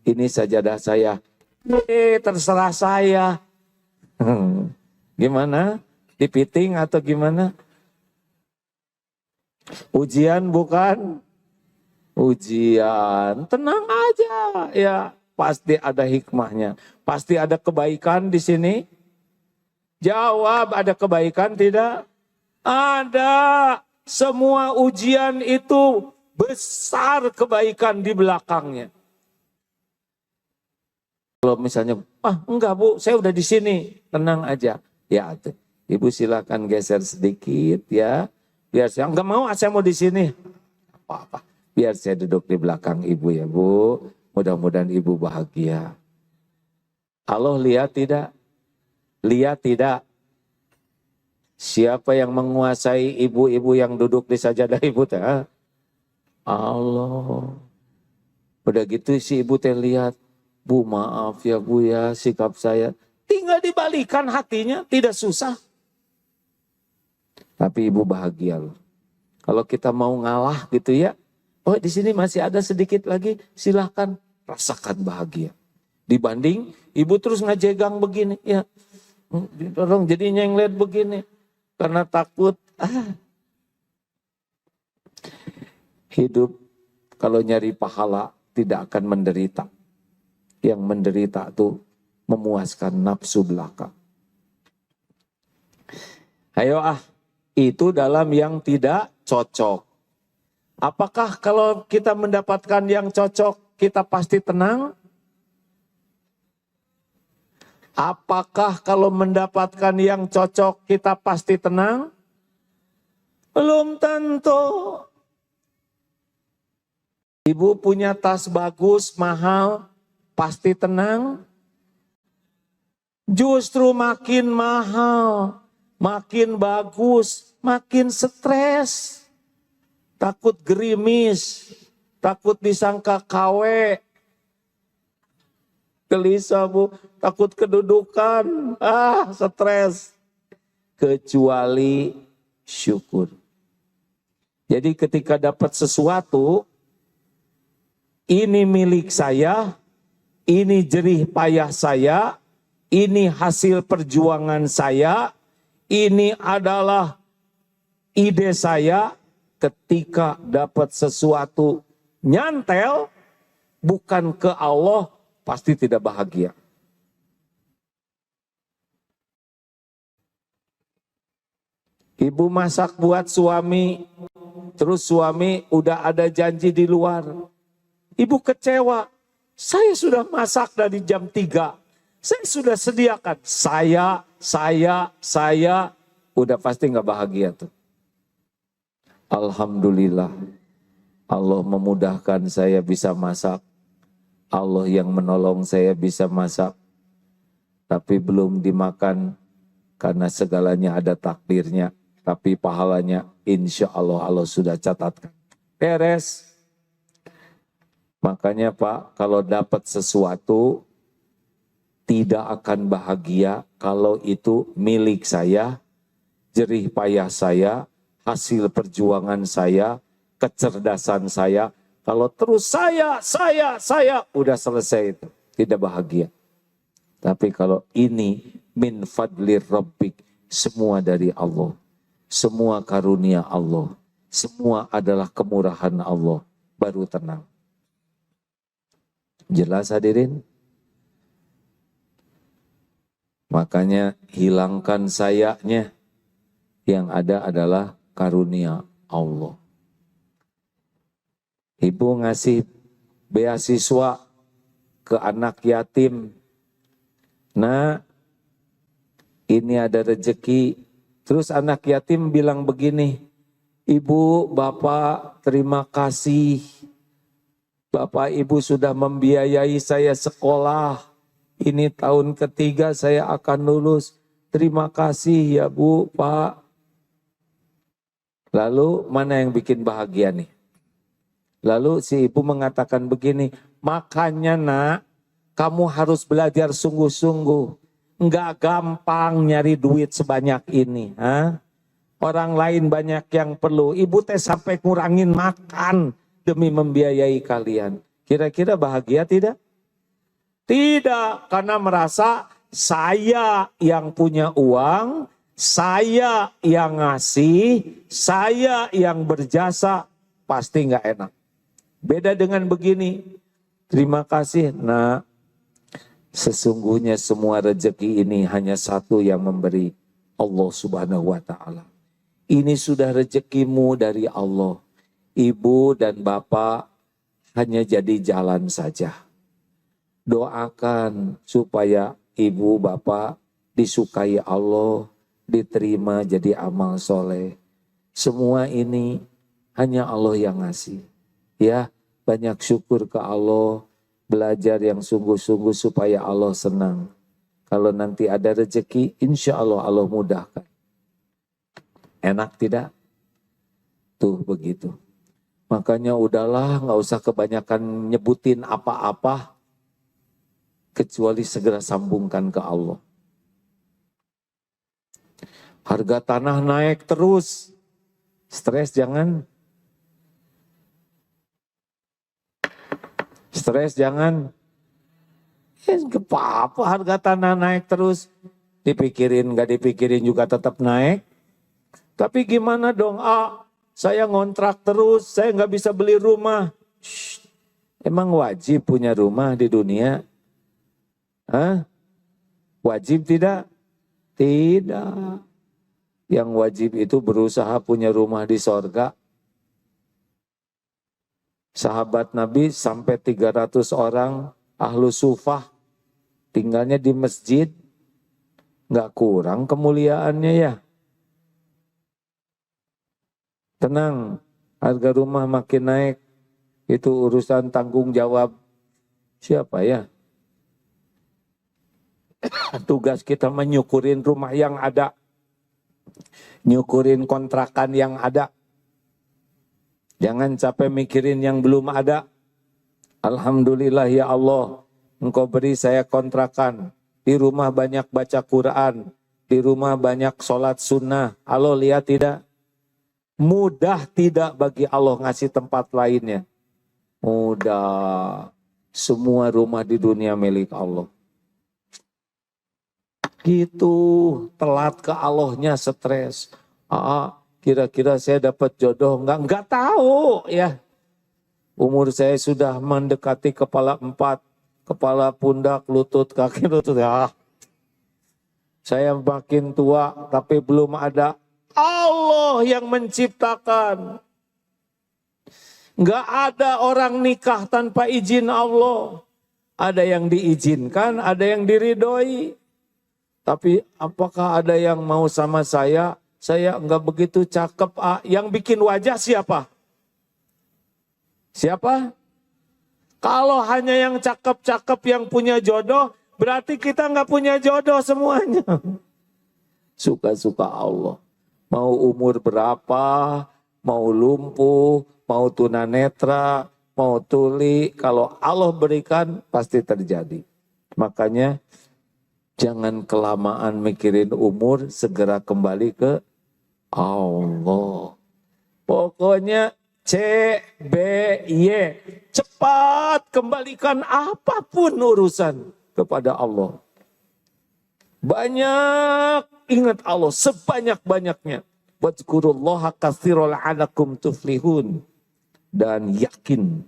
ini sajadah saya. Terserah saya. Gimana? Dipiting atau gimana? Ujian bukan? Ujian. Tenang aja. Ya, pasti ada hikmahnya. Pasti ada kebaikan di sini. Jawab, ada kebaikan tidak? Ada. Semua ujian itu besar kebaikan di belakangnya. Kalau misalnya, enggak Bu, saya udah di sini, tenang aja. Ya, Ibu silakan geser sedikit ya. Biar saya enggak mau, saya mau di sini. Apa-apa. Biar saya duduk di belakang Ibu ya Bu. Mudah-mudahan Ibu bahagia. Allah lihat tidak? Lihat tidak? Siapa yang menguasai ibu-ibu yang duduk di sajadah ibu teh? Allah. Udah gitu si ibu teh lihat, Bu maaf ya Bu ya sikap saya. Tinggal dibalikan hatinya, tidak susah. Tapi ibu bahagia loh. Kalau kita mau ngalah gitu ya, oh di sini masih ada sedikit lagi, silahkan rasakan bahagia. Dibanding ibu terus ngajegang begini, ya tolong jadinya yang lihat begini. Karena takut, hidup kalau nyari pahala tidak akan menderita. Yang menderita itu memuaskan nafsu belaka. Ayo itu dalam yang tidak cocok. Apakah kalau kita mendapatkan yang cocok, kita pasti tenang? Apakah kalau mendapatkan yang cocok kita pasti tenang? Belum tentu. Ibu punya tas bagus, mahal, pasti tenang? Justru makin mahal, makin bagus, makin stres. Takut gerimis, takut disangka KW. Gelisah Bu, takut kedudukan, stres. Kecuali syukur. Jadi ketika dapat sesuatu, ini milik saya, ini jerih payah saya, ini hasil perjuangan saya, ini adalah ide saya. Ketika dapat sesuatu nyantel, bukan ke Allah, pasti tidak bahagia. Ibu masak buat suami, terus suami udah ada janji di luar. Ibu kecewa, saya sudah masak dari jam 3, saya sudah sediakan, saya, udah pasti nggak bahagia tuh. Alhamdulillah, Allah memudahkan saya bisa masak. Allah yang menolong saya bisa masak, tapi belum dimakan karena segalanya ada takdirnya, tapi pahalanya insya Allah Allah sudah catatkan. Beres. Makanya Pak, kalau dapat sesuatu tidak akan bahagia kalau itu milik saya, jerih payah saya, hasil perjuangan saya, kecerdasan saya. Kalau terus saya, udah selesai itu. Tidak bahagia. Tapi kalau ini min fadlir rabbik, semua dari Allah. Semua karunia Allah. Semua adalah kemurahan Allah. Baru tenang. Jelas hadirin? Makanya hilangkan sayanya. Yang ada adalah karunia Allah. Ibu ngasih beasiswa ke anak yatim. Nah, ini ada rezeki. Terus anak yatim bilang begini, Ibu, Bapak, terima kasih. Bapak, Ibu sudah membiayai saya sekolah. Ini tahun ketiga saya akan lulus. Terima kasih ya Bu, Pak. Lalu mana yang bikin bahagia nih? Lalu si ibu mengatakan begini, makanya nak, kamu harus belajar sungguh-sungguh. Enggak gampang nyari duit sebanyak ini. Orang lain banyak yang perlu. Ibu teh sampai kurangin makan demi membiayai kalian. Kira-kira bahagia tidak? Tidak, karena merasa saya yang punya uang, saya yang ngasih, saya yang berjasa, pasti enggak enak. Beda dengan begini, terima kasih nak, sesungguhnya semua rezeki ini hanya satu yang memberi, Allah Subhanahu wa Ta'ala. Ini sudah rezekimu dari Allah. Ibu dan bapak hanya jadi jalan saja. Doakan supaya ibu bapak disukai Allah, diterima jadi amal soleh. Semua ini hanya Allah yang ngasih. Ya, banyak syukur ke Allah, belajar yang sungguh-sungguh supaya Allah senang. Kalau nanti ada rezeki, insya Allah Allah mudahkan. Enak tidak? Tuh begitu. Makanya udahlah, nggak usah kebanyakan nyebutin apa-apa, kecuali segera sambungkan ke Allah. Harga tanah naik terus, stres jangan. Stres jangan. Apa harga tanah naik terus, dipikirin nggak dipikirin juga tetap naik. Tapi gimana dong? Saya ngontrak terus, saya nggak bisa beli rumah. Shh, emang wajib punya rumah di dunia? Hah? Wajib tidak? Tidak. Yang wajib itu berusaha punya rumah di sorga. Sahabat Nabi sampai 300 orang ahlu sufah tinggalnya di masjid, nggak kurang kemuliaannya ya. Tenang, harga rumah makin naik, itu urusan tanggung jawab siapa ya? Tugas kita menyukurin rumah yang ada, nyukurin kontrakan yang ada. Jangan capek mikirin yang belum ada. Alhamdulillah ya Allah, Engkau beri saya kontrakan. Di rumah banyak baca Quran. Di rumah banyak sholat sunnah. Allah lihat tidak? Mudah tidak bagi Allah ngasih tempat lainnya? Mudah. Semua rumah di dunia milik Allah. Gitu, telat ke Allahnya stres. Kira-kira saya dapat jodoh enggak tahu ya. Umur saya sudah mendekati kepala 4, kepala, pundak, lutut, kaki, lutut. Ya. Saya makin tua tapi belum ada. Allah yang menciptakan. Enggak ada orang nikah tanpa izin Allah. Ada yang diizinkan, ada yang diridhoi. Tapi apakah ada yang mau sama saya? Saya enggak begitu cakep. Yang bikin wajah siapa? Siapa? Kalau hanya yang cakep-cakep yang punya jodoh, berarti kita enggak punya jodoh semuanya. Suka-suka Allah. Mau umur berapa, mau lumpuh, mau tunanetra, mau tuli, kalau Allah berikan pasti terjadi. Makanya jangan kelamaan mikirin umur, segera kembali ke Allah. Pokoknya CBY, cepat kembalikan apapun urusan kepada Allah. Banyak ingat Allah sebanyak-banyaknya. Wadhkurullaha katsiran la'allakum tuflihun. Dan yakin.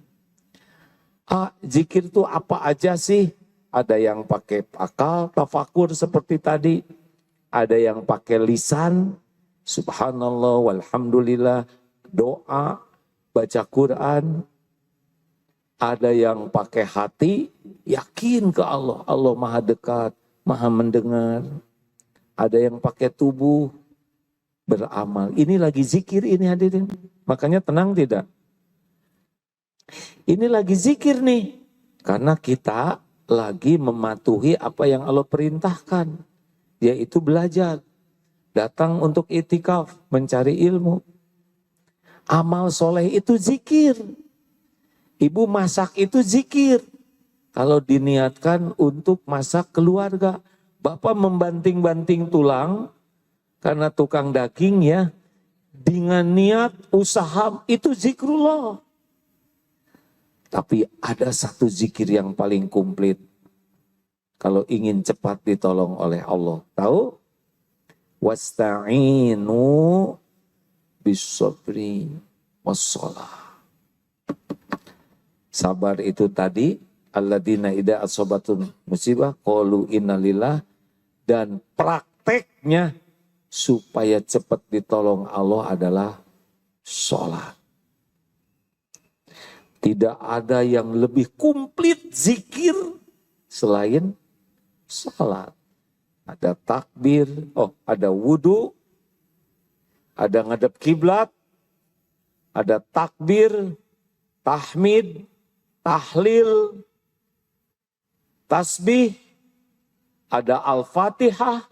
Zikir itu apa aja sih? Ada yang pakai akal, tafakur seperti tadi. Ada yang pakai lisan, subhanallah, walhamdulillah, doa, baca Quran. Ada yang pakai hati, yakin ke Allah. Allah maha dekat, maha mendengar. Ada yang pakai tubuh, beramal. Ini lagi zikir ini hadirin. Makanya tenang tidak? Ini lagi zikir nih. Karena kita lagi mematuhi apa yang Allah perintahkan. Yaitu belajar. Datang untuk itikaf, mencari ilmu. Amal soleh itu zikir. Ibu masak itu zikir. Kalau diniatkan untuk masak keluarga. Bapak membanting-banting tulang karena tukang daging ya. Dengan niat usaha itu zikrullah. Tapi ada satu zikir yang paling komplit. Kalau ingin cepat ditolong oleh Allah. Tahu? Wasta'inu bis-sabri was-shalah. Sabar itu tadi. Alladzina idza asobatun musibah qalu innalillah. Dan prakteknya supaya cepat ditolong Allah adalah sholat. Tidak ada yang lebih komplit zikir selain sholat. Ada takbir, ada wudu, ada ngadep kiblat, ada takbir, tahmid, tahlil, tasbih, ada Al-Fatihah,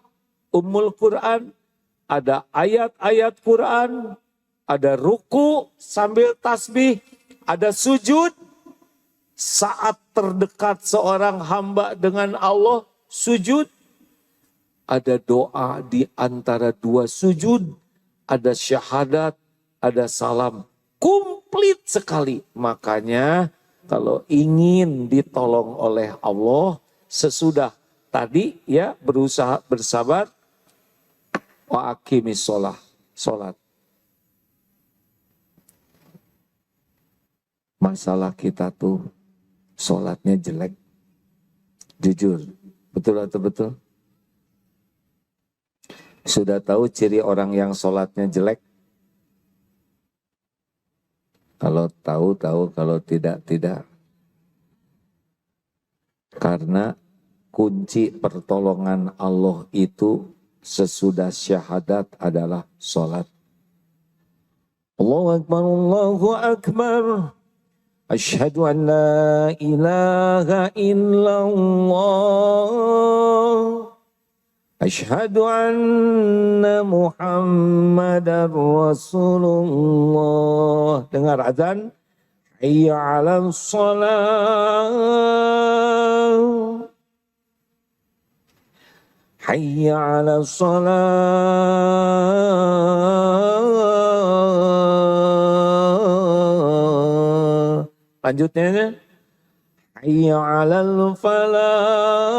Ummul Quran, ada ayat-ayat Quran, ada ruku sambil tasbih, ada sujud. Saat terdekat seorang hamba dengan Allah, sujud. Ada doa di antara dua sujud, ada syahadat, ada salam. Komplit sekali. Makanya kalau ingin ditolong oleh Allah sesudah tadi ya berusaha bersabar, wa aqimis sholat. Masalah kita tuh sholatnya jelek. Jujur, betul atau betul? Sudah tahu ciri orang yang sholatnya jelek? Kalau tahu, kalau tidak. Karena kunci pertolongan Allah itu sesudah syahadat adalah sholat. Allahu Akbar, Allahu Akbar. Asyhadu an la ilaha illallah. Asyhadu anna Muhammadar Rasulullah. Dengar azan. Hayya 'alas shalah. Hayya 'alas shalah. Lanjutnya. Hayya 'alal falah.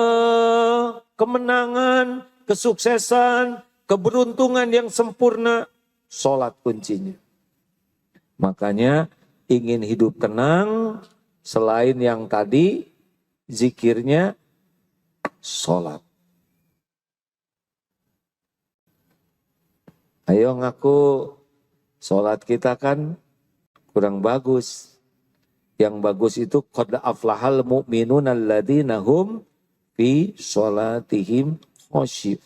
Kemenangan, kesuksesan, keberuntungan yang sempurna, sholat kuncinya. Makanya ingin hidup tenang, selain yang tadi, zikirnya sholat. Ayo ngaku, sholat kita kan kurang bagus. Yang bagus itu qad aflahal mu'minun alladzina hum fi sholatihim khosyif.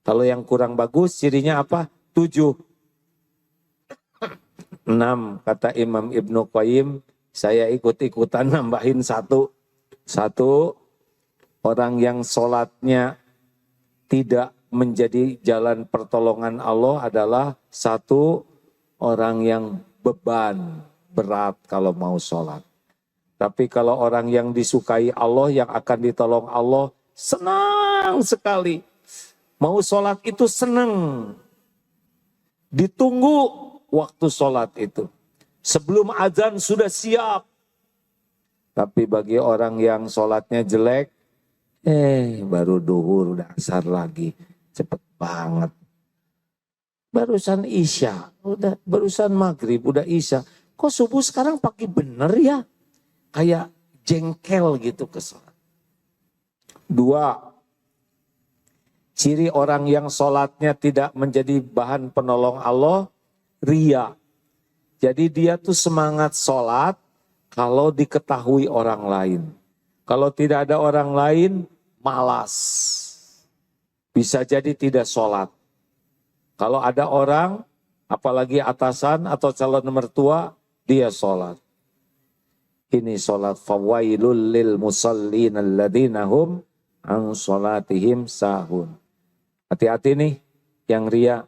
Kalau yang kurang bagus cirinya apa? 7. 6 kata Imam Ibnu Qayyim, saya ikut-ikutan nambahin 1. 1, orang yang sholatnya tidak menjadi jalan pertolongan Allah adalah 1, orang yang beban, berat kalau mau sholat. Tapi kalau orang yang disukai Allah, yang akan ditolong Allah, senang sekali. Mau sholat itu senang. Ditunggu waktu sholat itu. Sebelum azan sudah siap. Tapi bagi orang yang sholatnya jelek, baru duhur, udah asar lagi. Cepet banget. Barusan isya, barusan maghrib, udah isya. Kok subuh sekarang pagi bener ya? Kayak jengkel gitu ke sholat. 2, ciri orang yang sholatnya tidak menjadi bahan penolong Allah, ria. Jadi dia tuh semangat sholat kalau diketahui orang lain. Kalau tidak ada orang lain, malas. Bisa jadi tidak sholat. Kalau ada orang, apalagi atasan atau calon mertua, dia sholat. Ini sholat fawailul lil musallin alladzina hum an sholatihim sahun. Hati-hati nih yang ria.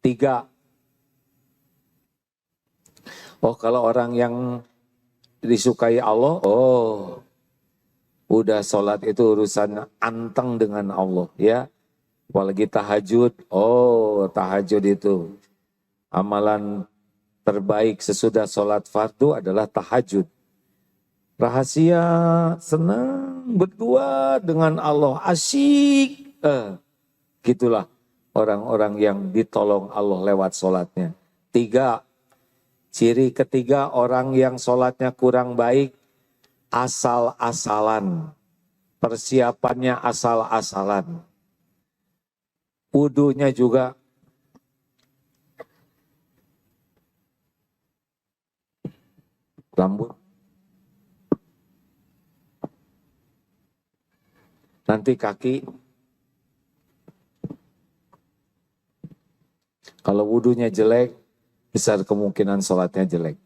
3. Oh, kalau orang yang disukai Allah, udah sholat itu urusan anteng dengan Allah ya. Apalagi tahajud, tahajud itu amalan terbaik sesudah sholat fardu adalah tahajud. Rahasia, senang, berdua dengan Allah, asyik. Gitulah orang-orang yang ditolong Allah lewat sholatnya. 3, ciri ketiga orang yang sholatnya kurang baik, asal-asalan. Persiapannya asal-asalan. Wudunya juga rambut. Nanti kaki, kalau wudunya jelek, besar kemungkinan sholatnya jelek.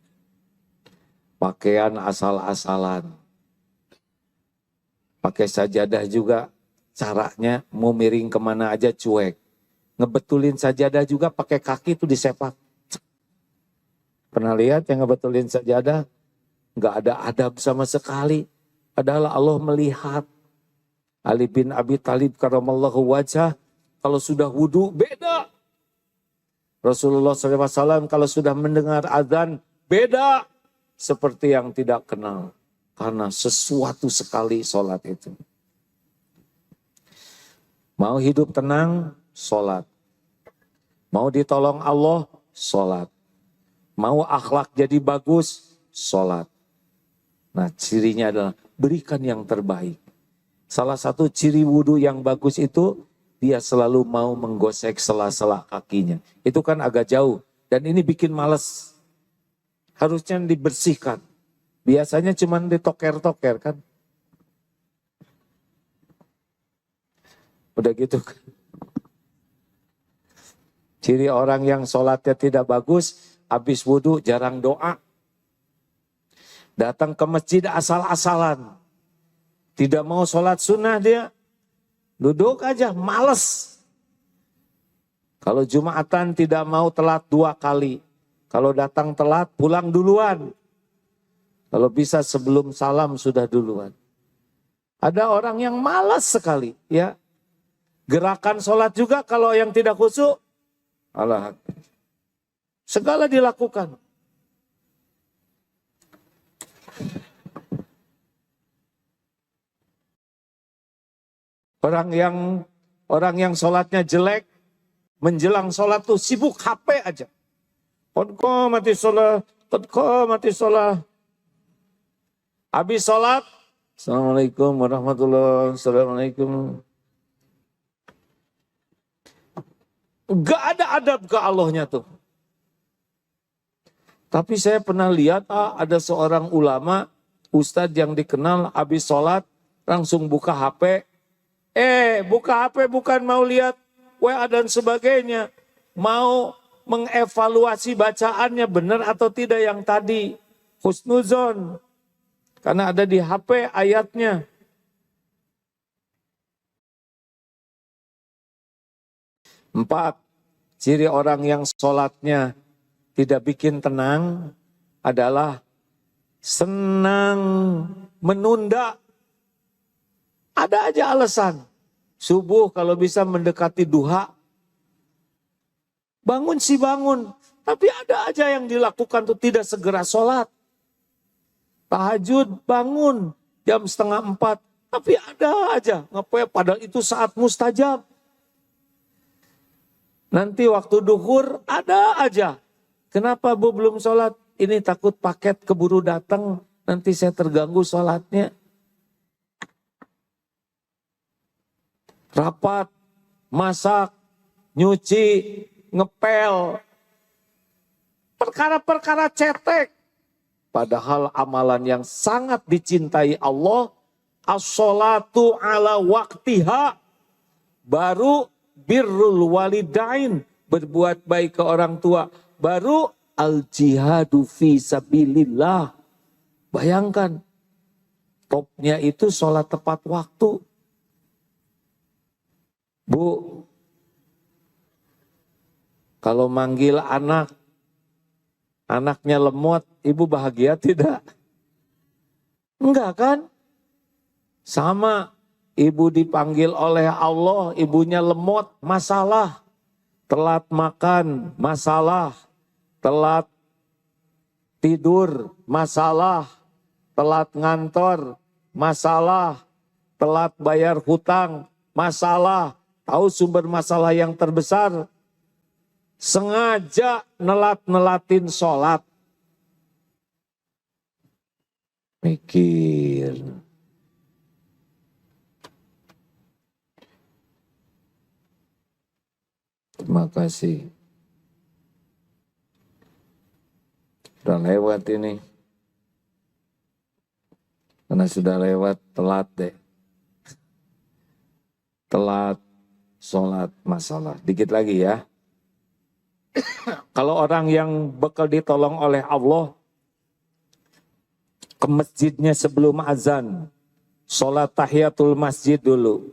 Pakaian asal-asalan. Pakai sajadah juga caranya mau miring kemana aja cuek. Ngebetulin sajadah juga pakai kaki itu disepak. Pernah lihat yang ngebetulin sajadah? Nggak ada adab sama sekali. Padahal Allah melihat. Ali bin Abi Thalib karamallahu wajah, kalau sudah wudhu beda. Rasulullah SAW kalau sudah mendengar azan beda. Seperti yang tidak kenal. Karena sesuatu sekali sholat itu. Mau hidup tenang, sholat. Mau ditolong Allah, sholat. Mau akhlak jadi bagus, sholat. Nah, cirinya adalah berikan yang terbaik. Salah satu ciri wudhu yang bagus itu, dia selalu mau menggosek sela-sela kakinya. Itu kan agak jauh. Dan ini bikin males. Harusnya dibersihkan. Biasanya cuma ditoker-toker kan. Udah gitu kan. Ciri orang yang sholatnya tidak bagus, habis wudhu jarang doa. Datang ke masjid asal-asalan. Tidak mau sholat sunnah dia. Duduk aja, males. Kalau Jumatan tidak mau telat 2 kali. Kalau datang telat, pulang duluan. Kalau bisa sebelum salam sudah duluan. Ada orang yang malas sekali. Ya. Gerakan sholat juga kalau yang tidak khusyuk. Allah. Segala dilakukan. Orang yang sholatnya jelek, menjelang sholat tuh sibuk HP aja. Qad mati sholat. Habis sholat, Assalamualaikum warahmatullahi wabarakatuh. Assalamualaikum. Gak ada adab ke Allahnya tuh. Tapi saya pernah lihat ada seorang ulama, ustadz yang dikenal habis sholat, langsung buka HP. Buka HP bukan mau lihat WA dan sebagainya. Mau mengevaluasi bacaannya benar atau tidak yang tadi. Husnuzon. Karena ada di HP ayatnya. Empat, ciri orang yang sholatnya tidak bikin tenang adalah senang menunda. Ada aja alasan. Subuh kalau bisa mendekati duha. Bangun sih bangun. Tapi ada aja yang dilakukan tuh tidak segera sholat. Tahajud bangun jam 3:30. Tapi ada aja. Ngapain padahal itu saat mustajab. Nanti waktu duhur ada aja. Kenapa Bu belum sholat? Ini takut paket keburu datang. Nanti saya terganggu sholatnya. Rapat, masak, nyuci, ngepel. Perkara-perkara cetek. Padahal amalan yang sangat dicintai Allah. As-sholatu ala waktiha. Baru birrul walidain. Berbuat baik ke orang tua. Baru al-jihadu fi sabilillah. Bayangkan. Topnya itu sholat tepat waktu. Bu, kalau manggil anak, anaknya lemot, ibu bahagia tidak? Enggak kan? Sama, ibu dipanggil oleh Allah, ibunya lemot, masalah. Telat makan, masalah. Telat tidur, masalah. Telat ngantor, masalah. Telat bayar hutang, masalah. Tahu sumber masalah yang terbesar? Sengaja nelat-nelatin sholat. Mikir. Terima kasih. Sudah lewat ini. Karena sudah lewat, telat deh. Telat. Sholat masalah. Dikit lagi ya. Kalau orang yang bakal ditolong oleh Allah ke masjidnya sebelum azan. Sholat tahiyatul masjid dulu.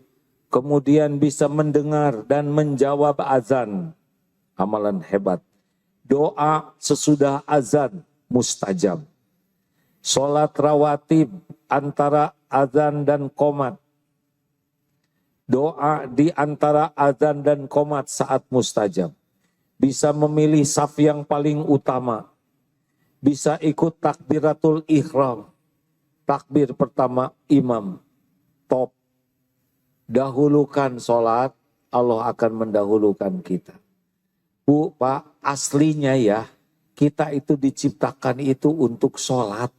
kemudian bisa mendengar dan menjawab azan. Amalan hebat. Doa sesudah azan mustajab. Sholat rawatib antara azan dan qomat. Doa di antara azan dan qomat saat mustajab. Bisa memilih saf yang paling utama. Bisa ikut takbiratul ihram. Takbir pertama imam. Top. Dahulukan sholat, Allah akan mendahulukan kita. Bu, Pak, aslinya ya, kita itu diciptakan itu untuk sholat.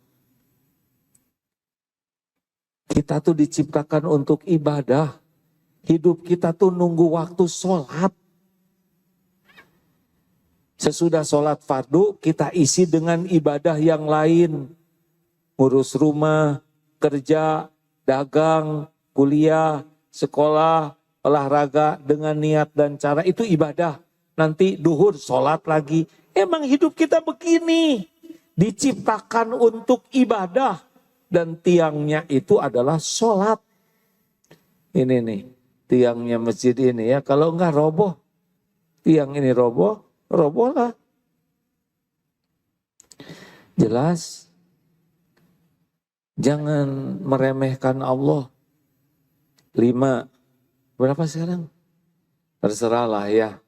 Kita tuh diciptakan untuk ibadah. Hidup kita tuh nunggu waktu sholat. Sesudah sholat fardu, kita isi dengan ibadah yang lain. Ngurus rumah, kerja, dagang, kuliah, sekolah, olahraga dengan niat dan cara. Itu ibadah. Nanti duhur sholat lagi. Emang hidup kita begini. Diciptakan untuk ibadah. Dan tiangnya itu adalah sholat. Ini nih, tiangnya masjid ini ya. Kalau enggak roboh, tiang ini roboh lah. Jelas, jangan meremehkan Allah. 5, berapa sekarang? Terserahlah ya.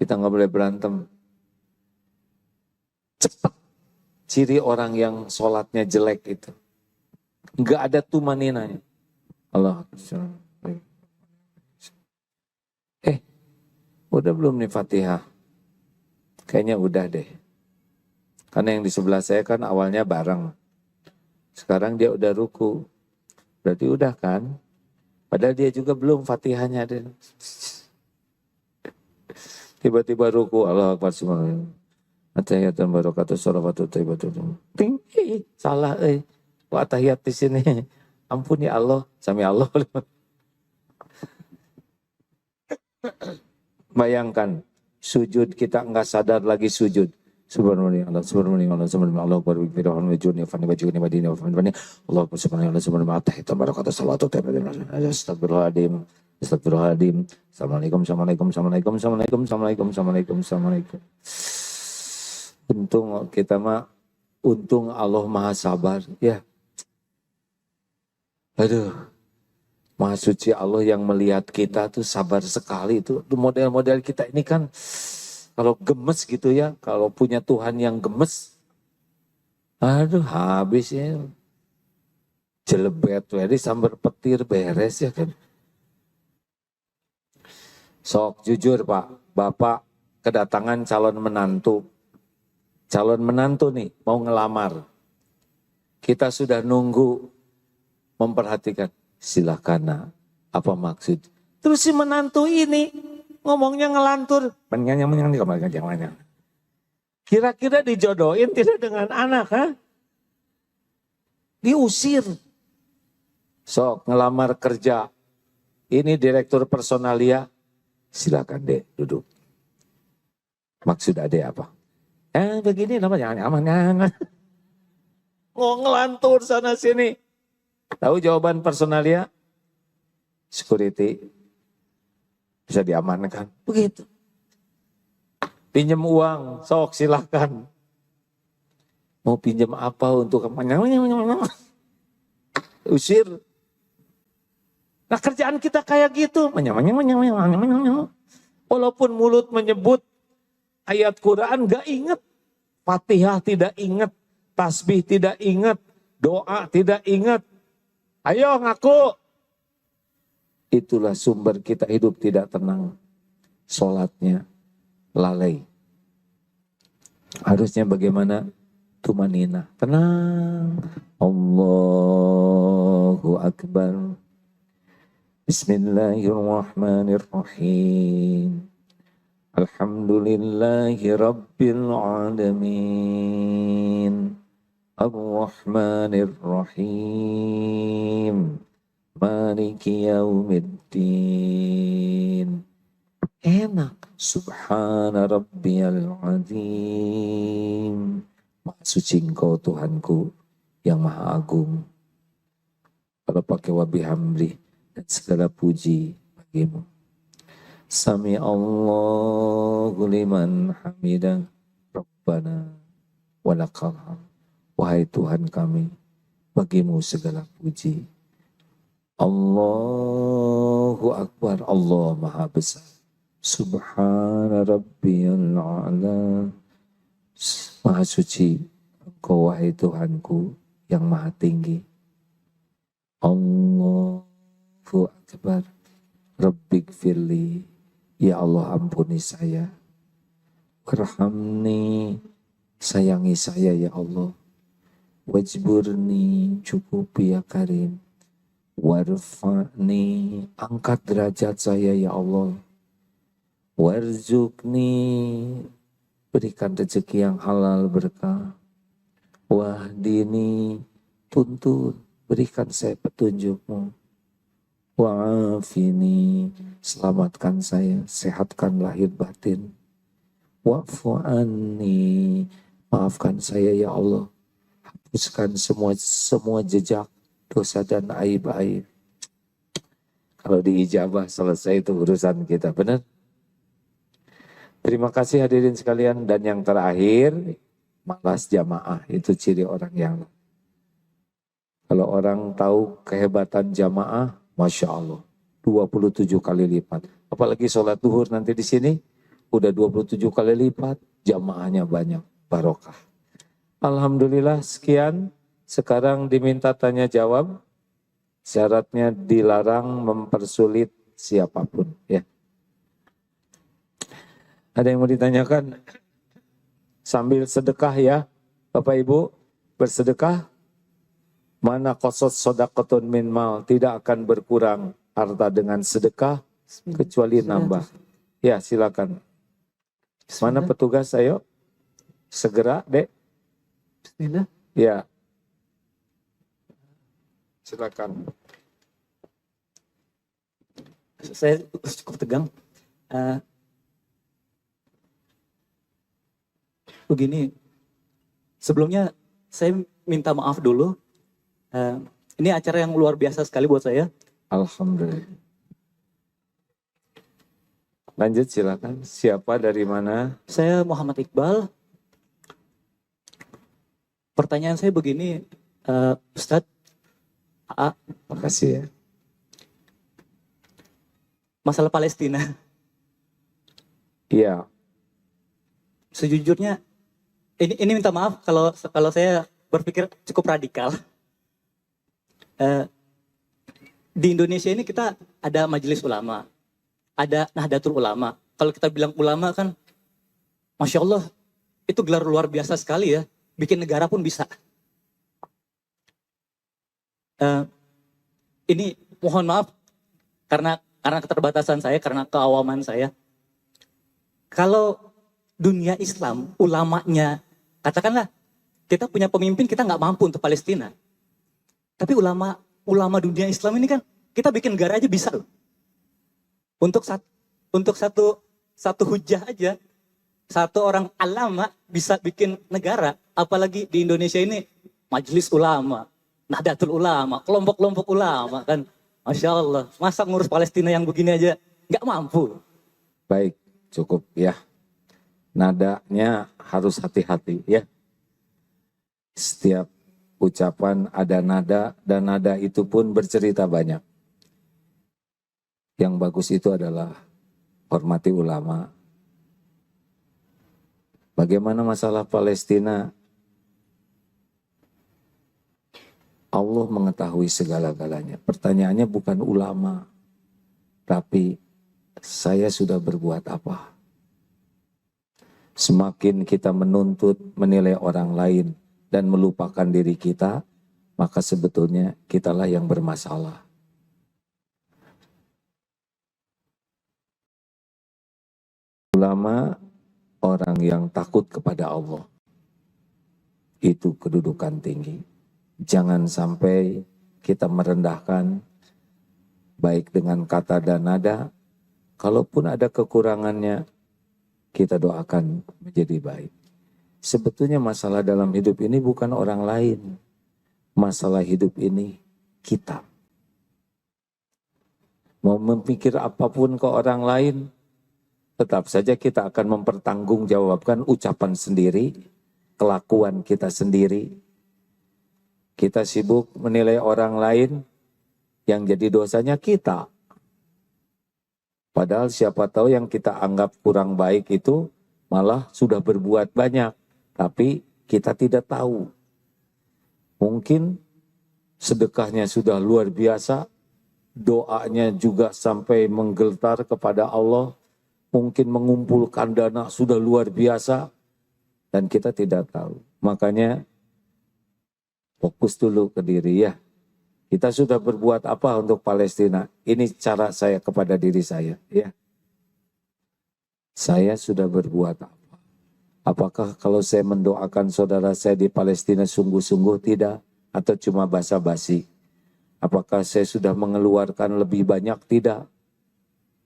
Kita nggak boleh berantem. Cepat ciri orang yang sholatnya jelek itu. Nggak ada tumaninanya. Allah. Udah belum nih Fatihah? Kayaknya udah deh. Karena yang di sebelah saya kan awalnya bareng. Sekarang dia udah ruku. Berarti udah kan? Padahal dia juga belum Fatihahnya deh. Tiba-tiba ruku. Allah Akbar subhanallah. Atahiyatan barakatuh salawatu taibatu. Ting, salah atahiyat di sini. Ampun ya Allah, sami Allah. Bayangkan sujud kita enggak sadar lagi sujud. Subhanallah Allah subhanallah Allah subhanallah Allah akbar bi firman wajuni fani wajuni madina wa fani Allah subhanallah subhanallah tahiyatan barakatuh salawatu taibatu. Astagfirullahaladzim. Astagfirullahaladzim. Assalamualaikum, assalamualaikum, assalamualaikum, assalamualaikum, assalamualaikum, assalamualaikum, assalamualaikum. Untung kita mah, untung Allah maha sabar. Ya. Aduh. Maha suci Allah yang melihat kita tuh sabar sekali itu. Model-model kita ini kan kalau gemes gitu ya. Kalau punya Tuhan yang gemes. Aduh habis ya. Jelebet. Jadi sambar petir beres ya kan. Sok jujur Pak, Bapak kedatangan calon menantu. Calon menantu nih mau ngelamar. Kita sudah nunggu memperhatikan. Silakan apa maksud? Terus si menantu ini ngomongnya ngelantur. Kira-kira dijodohin tidak dengan anak? Ha? Diusir. Sok ngelamar kerja. Ini direktur personalia. Silakan dek duduk. Maksud adek apa? Begini namanya jangan. Mau ngelantur sana sini. Tahu jawaban personalia? Security. Bisa diamankan. Begitu. Pinjam uang, sok silakan. Mau pinjam apa untuk kampanye? Usir. Nah kerjaan kita kayak gitu. Walaupun mulut menyebut ayat Quran gak ingat. Fatihah tidak ingat. Tasbih tidak ingat. Doa tidak ingat. Ayo ngaku. Itulah sumber kita hidup tidak tenang. Sholatnya lalai. Harusnya bagaimana? Tumanina. Tenang. Allahu Akbar. Bismillahirrahmanirrahim. Alhamdulillahi Rabbil Alamin. Ar-Rahmanir-Rahim. Maliki yaumiddin. Enak. Subhana Rabbiyal Azim. Maha suci Engkau Tuhanku yang Maha Agung. Kalau pakai wabihamdi, dan segala puji bagimu. Sami Allahu liman hamidah, Rabbana walakal hamd. Wahai Tuhan kami, bagimu segala puji. Allahu Akbar, Allah Maha Besar. Subhana Rabbiyal A'la. Maha suci Engkau, wahai Tuhanku yang Maha tinggi. Allahu Akbar. Rabbighfirli, ya Allah ampuni saya. Warhamni, sayangi saya ya Allah. Wajburni, cukupi ya Karim. Warfa'ni, angkat derajat saya ya Allah. Warzukni, berikan rezeki yang halal berkah. Wahdini, tuntun, berikan saya petunjukmu. Wa'afini, selamatkan saya, sehatkan lahir batin. Wa'fu anni, maafkan saya ya Allah. Hapuskan semua jejak dosa dan aib-aib. Kalau diijabah selesai itu urusan kita, benar? Terima kasih hadirin sekalian. Dan yang terakhir, malas jamaah. Itu ciri orang yang. Kalau orang tahu kehebatan jamaah, Masya Allah, 27 kali lipat. Apalagi sholat duhur nanti di sini, udah 27 kali lipat, jamaahnya banyak, barokah. Alhamdulillah, sekian. Sekarang diminta tanya jawab. Syaratnya dilarang mempersulit siapapun. Ya. Ada yang mau ditanyakan? Sambil sedekah ya, Bapak Ibu, bersedekah. Mana qasas shadaqatun min mal, tidak akan berkurang harta dengan sedekah kecuali nambah. Ya, silakan. Mana petugas, ayo. Segera, Dek. Bismillah. Ya. Silakan. Saya cukup tegang. Begini, sebelumnya saya minta maaf dulu. Ini acara yang luar biasa sekali buat saya. Alhamdulillah. Lanjut silakan. Siapa, dari mana? Saya Muhammad Iqbal. Pertanyaan saya begini, Ustadz. Makasih ya. Masalah Palestina. Iya. Sejujurnya, ini minta maaf kalau saya berpikir cukup radikal. Di Indonesia ini kita ada Majelis Ulama, ada Nahdlatul Ulama. Kalau kita bilang ulama kan, Masya Allah, itu gelar luar biasa sekali ya. Bikin negara pun bisa. Ini mohon maaf karena keterbatasan saya, karena keawaman saya. Kalau dunia Islam, ulamanya, katakanlah kita punya pemimpin, kita nggak mampu untuk Palestina. Tapi ulama dunia Islam ini kan, kita bikin negara aja bisa loh. Untuk satu hujah aja, satu orang alama bisa bikin negara. Apalagi di Indonesia ini, Majelis Ulama, Nahdlatul Ulama, kelompok-kelompok ulama kan. Masya Allah, masa ngurus Palestina yang begini aja nggak mampu. Baik, cukup ya. Nadanya harus hati-hati ya. Setiap ucapan ada nada, dan nada itu pun bercerita banyak. Yang bagus itu adalah hormati ulama. Bagaimana masalah Palestina? Allah mengetahui segala-galanya. Pertanyaannya bukan ulama, tapi saya sudah berbuat apa? Semakin kita menuntut, menilai orang lain, dan melupakan diri kita, maka sebetulnya kitalah yang bermasalah. Ulama, orang yang takut kepada Allah. Itu kedudukan tinggi. Jangan sampai kita merendahkan, baik dengan kata dan nada. Kalaupun ada kekurangannya, kita doakan menjadi baik. Sebetulnya masalah dalam hidup ini bukan orang lain. Masalah hidup ini kita. mau memikir apapun ke orang lain, tetap saja kita akan mempertanggungjawabkan ucapan sendiri, kelakuan kita sendiri. Kita sibuk menilai orang lain, yang jadi dosanya kita. Padahal siapa tahu yang kita anggap kurang baik itu malah sudah berbuat banyak, tapi kita tidak tahu. Mungkin sedekahnya sudah luar biasa, doanya juga sampai menggetar kepada Allah, mungkin mengumpulkan dana sudah luar biasa, dan kita tidak tahu. Makanya fokus dulu ke diri ya. Kita sudah berbuat apa untuk Palestina? Ini cara saya kepada diri saya ya. Saya sudah berbuat apa? Apakah kalau saya mendoakan saudara saya di Palestina sungguh-sungguh tidak? Atau cuma basa-basi? Apakah saya sudah mengeluarkan lebih banyak? Tidak.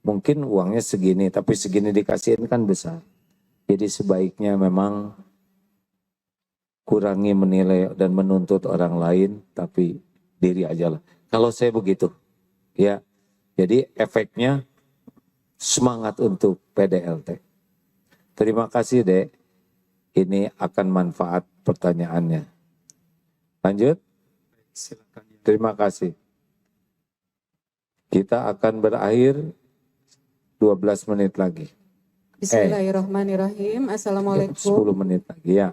Mungkin uangnya segini, tapi segini dikasihin kan besar. Jadi sebaiknya memang kurangi menilai dan menuntut orang lain, tapi diri aja lah. Kalau saya begitu, ya. Jadi efeknya semangat untuk PDLT. Terima kasih, Dek. Ini akan manfaat pertanyaannya. Lanjut. Silakan. Terima kasih. Kita akan berakhir 12 menit lagi. Bismillahirrahmanirrahim. Assalamualaikum. 10 menit lagi ya.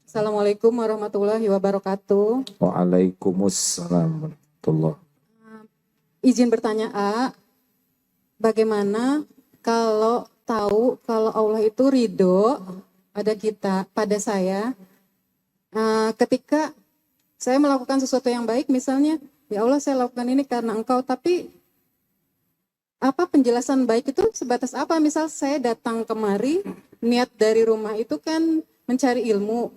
Assalamualaikum warahmatullahi wabarakatuh. Waalaikumsalam warahmatullahi. Izin bertanya, A, bagaimana kalau tahu kalau Allah itu ridho pada saya, ketika saya melakukan sesuatu yang baik, misalnya, ya Allah saya lakukan ini karena Engkau, tapi apa penjelasan baik itu sebatas apa? Misal saya datang kemari, niat dari rumah itu kan mencari ilmu,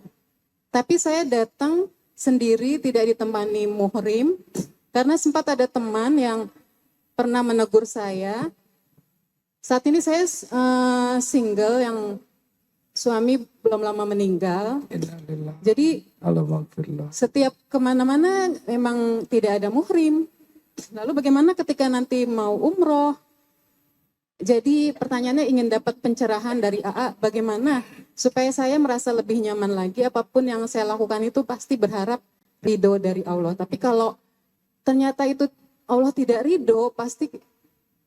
tapi saya datang sendiri tidak ditemani muhrim, karena sempat ada teman yang pernah menegur saya. Saat ini saya single yang suami belum lama meninggal. Jadi setiap kemana-mana memang tidak ada muhrim. Lalu bagaimana ketika nanti mau umroh? Jadi pertanyaannya ingin dapat pencerahan dari AA, bagaimana supaya saya merasa lebih nyaman lagi, apapun yang saya lakukan itu pasti berharap ridho dari Allah. Tapi kalau ternyata itu Allah tidak ridho, pasti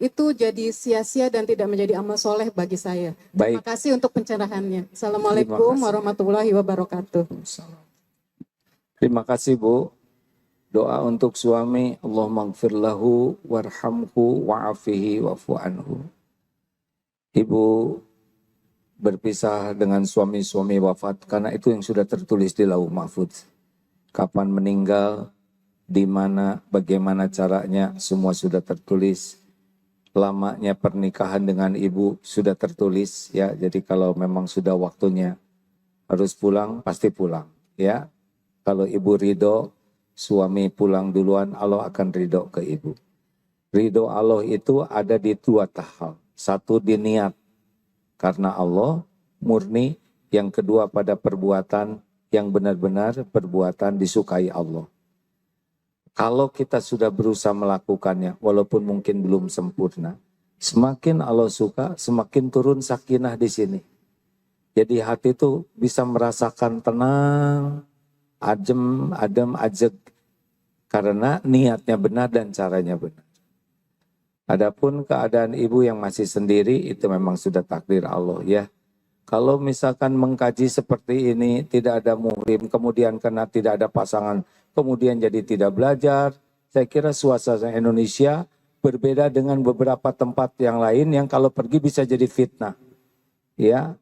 itu jadi sia-sia dan tidak menjadi amal soleh bagi saya. Baik. Terima kasih untuk pencerahannya. Assalamualaikum warahmatullahi wabarakatuh. Terima kasih Bu. Doa untuk suami, Allahumma gfir lahu warhamhu wa'afihi wa'fu anhu. Ibu berpisah dengan suami-suami wafat karena itu yang sudah tertulis di Lauh Mahfudz. Kapan meninggal, di mana, bagaimana caranya, semua sudah tertulis. Lamanya pernikahan dengan ibu sudah tertulis ya. Jadi kalau memang sudah waktunya harus pulang, pasti pulang ya. Kalau ibu ridho, suami pulang duluan, Allah akan ridho ke ibu. Ridho Allah itu ada di dua tahap. Satu di niat karena Allah murni, yang kedua pada perbuatan yang benar-benar perbuatan disukai Allah. Kalau kita sudah berusaha melakukannya, walaupun mungkin belum sempurna, semakin Allah suka, semakin turun sakinah di sini. Jadi hati itu bisa merasakan tenang, adem, ajeg, karena niatnya benar dan caranya benar. Adapun keadaan ibu yang masih sendiri, itu memang sudah takdir Allah ya. Kalau misalkan mengkaji seperti ini, tidak ada muhrim, kemudian karena tidak ada pasangan, kemudian jadi tidak belajar, saya kira suasana Indonesia berbeda dengan beberapa tempat yang lain yang kalau pergi bisa jadi fitnah. Ya,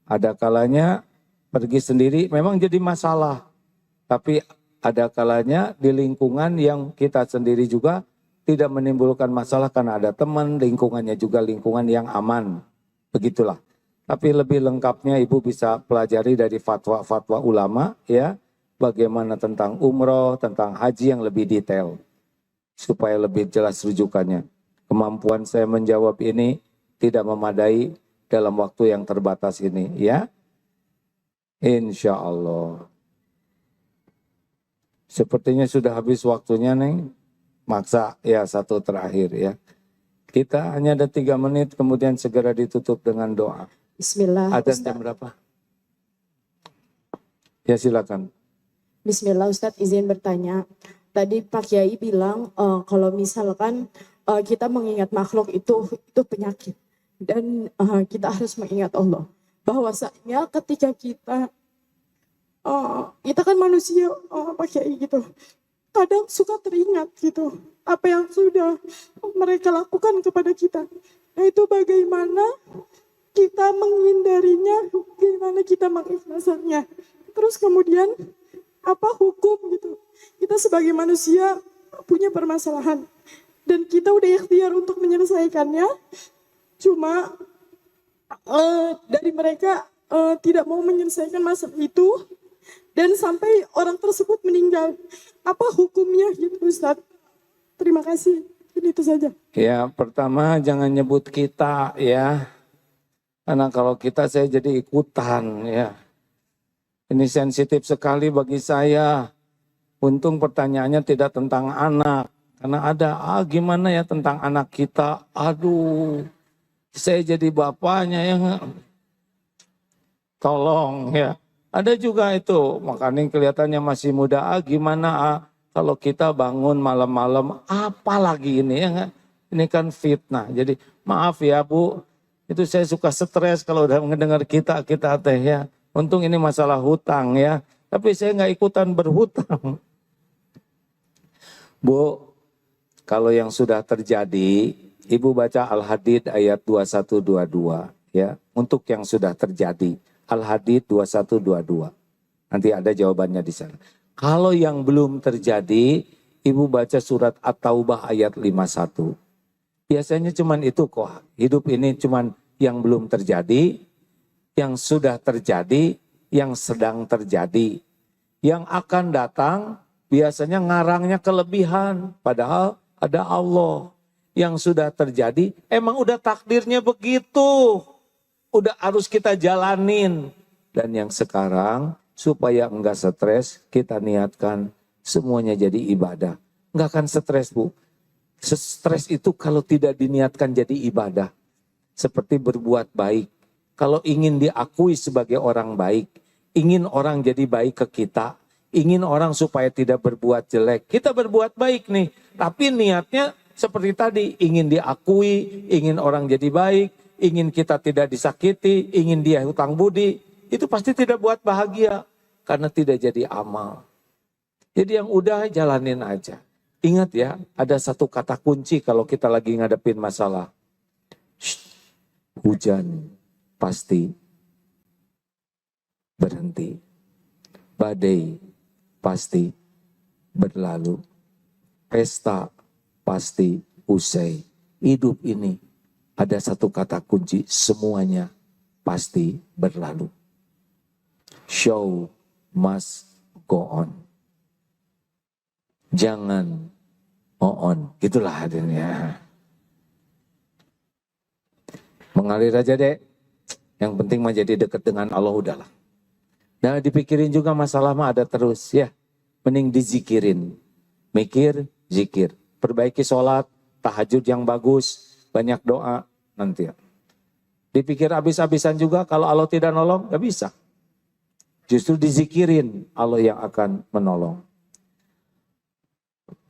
ada kalanya pergi sendiri memang jadi masalah, tapi ada kalanya di lingkungan yang kita sendiri juga tidak menimbulkan masalah karena ada teman, lingkungannya juga lingkungan yang aman. Begitulah. Tapi lebih lengkapnya ibu bisa pelajari dari fatwa-fatwa ulama ya, bagaimana tentang umroh, tentang haji yang lebih detail supaya lebih jelas rujukannya. Kemampuan saya menjawab ini tidak memadai dalam waktu yang terbatas ini ya. Insya Allah. Sepertinya sudah habis waktunya Neng. Maksa ya satu terakhir ya. Kita hanya ada 3 menit, kemudian segera ditutup dengan doa. Bismillah, Ada Ustaz. jam berapa? Ya silakan. Bismillah, Ustadz izin bertanya. Tadi Pak Kiai bilang kalau misalkan kita mengingat makhluk itu penyakit. Dan kita harus mengingat Allah. Bahwasanya ketika kita kan manusia, Pak Kiai gitu. Kadang suka teringat gitu. Apa yang sudah mereka lakukan kepada kita. Nah itu bagaimana kita menghindarinya, bagaimana kita mengikhlaskannya. Terus kemudian apa hukum gitu. Kita sebagai manusia punya permasalahan. Dan kita udah ikhtiar untuk menyelesaikannya. Cuma dari mereka tidak mau menyelesaikan masalah itu. Dan sampai orang tersebut meninggal. Apa hukumnya gitu Ustaz? Terima kasih. Ini itu saja. Ya, pertama jangan nyebut kita ya. Karena kalau kita saya jadi ikutan ya. Ini sensitif sekali bagi saya. Untung pertanyaannya tidak tentang anak. Karena ada, gimana ya tentang anak kita. Aduh, saya jadi bapaknya ya. Tolong ya. Ada juga itu, makanya kelihatannya masih muda. Gimana kalau kita bangun malam-malam, apalagi ini ya nggak? Ini kan fitnah. Jadi maaf ya Bu, itu saya suka stres kalau udah mendengar kita teh ya. Untung ini masalah hutang ya, tapi saya nggak ikutan berhutang. Bu, kalau yang sudah terjadi, Ibu baca Al-Hadid ayat 21-22 ya. Untuk yang sudah terjadi. Al-Hadid 21-22. Nanti ada jawabannya di sana. Kalau yang belum terjadi, Ibu baca surat At-Taubah ayat 51. Biasanya cuman itu kok. Hidup ini cuman yang belum terjadi, yang sudah terjadi, yang sedang terjadi. Yang akan datang biasanya ngarangnya kelebihan. Padahal ada Allah. Yang sudah terjadi emang udah takdirnya begitu. Udah harus kita jalanin. Dan yang sekarang supaya enggak stres kita niatkan semuanya jadi ibadah. Enggak akan stres Bu. Stres itu kalau tidak diniatkan jadi ibadah. Seperti berbuat baik. Kalau ingin diakui sebagai orang baik. Ingin orang jadi baik ke kita. Ingin orang supaya tidak berbuat jelek. Kita berbuat baik nih. Tapi niatnya seperti tadi. Ingin diakui. Ingin orang jadi baik. Ingin kita tidak disakiti, ingin dia hutang budi, itu pasti tidak buat bahagia. Karena tidak jadi amal. Jadi yang udah jalanin aja. Ingat ya, ada satu kata kunci kalau kita lagi ngadepin masalah. Hujan pasti berhenti. Badai pasti berlalu. Pesta pasti usai. Hidup ini ada satu kata kunci, semuanya pasti berlalu. Show must go on. Jangan on. Itulah hadirnya. Mengalir aja deh. Yang penting mah jadi dekat dengan Allah udahlah. Nah dipikirin juga masalah mah ada terus ya. Mending dizikirin. Mikir, zikir. Perbaiki sholat, tahajud yang bagus. Banyak doa nanti. Dipikir habis-habisan juga kalau Allah tidak nolong, gak bisa. Justru dizikirin Allah yang akan menolong.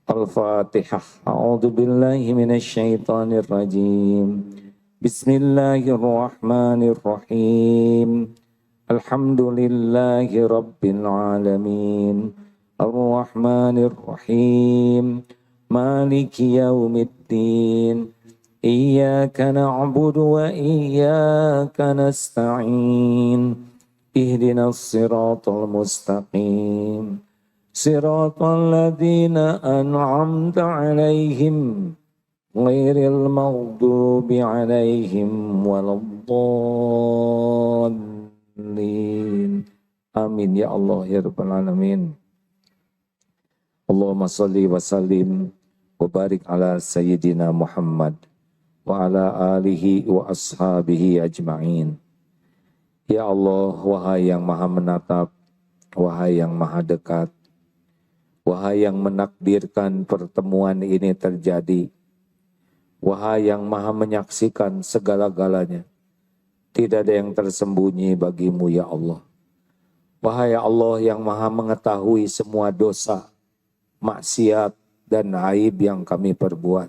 Al-Fatihah. A'udzu billahi minasyaitonir rajim. Bismillahirrahmanirrahim. Alhamdulillahi rabbil alamin. Ar-Rahmanir Rahim. Maliki yaumiddin. Iyyaka na'budu wa iyyaka nasta'in. Ihdinas siratal mustaqim. Siratal ladzina an'amta 'alaihim ghairil maghdubi 'alaihim waladdallin. Amin ya Allah ya rabbal alamin. Allahumma shalli wa sallim wa barik ala sayyidina Muhammad wa ala alihi wa ashabihi ajma'in. Ya Allah, wahai yang maha menatap, wahai yang maha dekat, wahai yang menakdirkan pertemuan ini terjadi, Wahai yang maha menyaksikan segala-galanya, tidak ada yang tersembunyi bagimu ya Allah. Wahai Allah yang maha mengetahui semua dosa, maksiat, dan aib yang kami perbuat.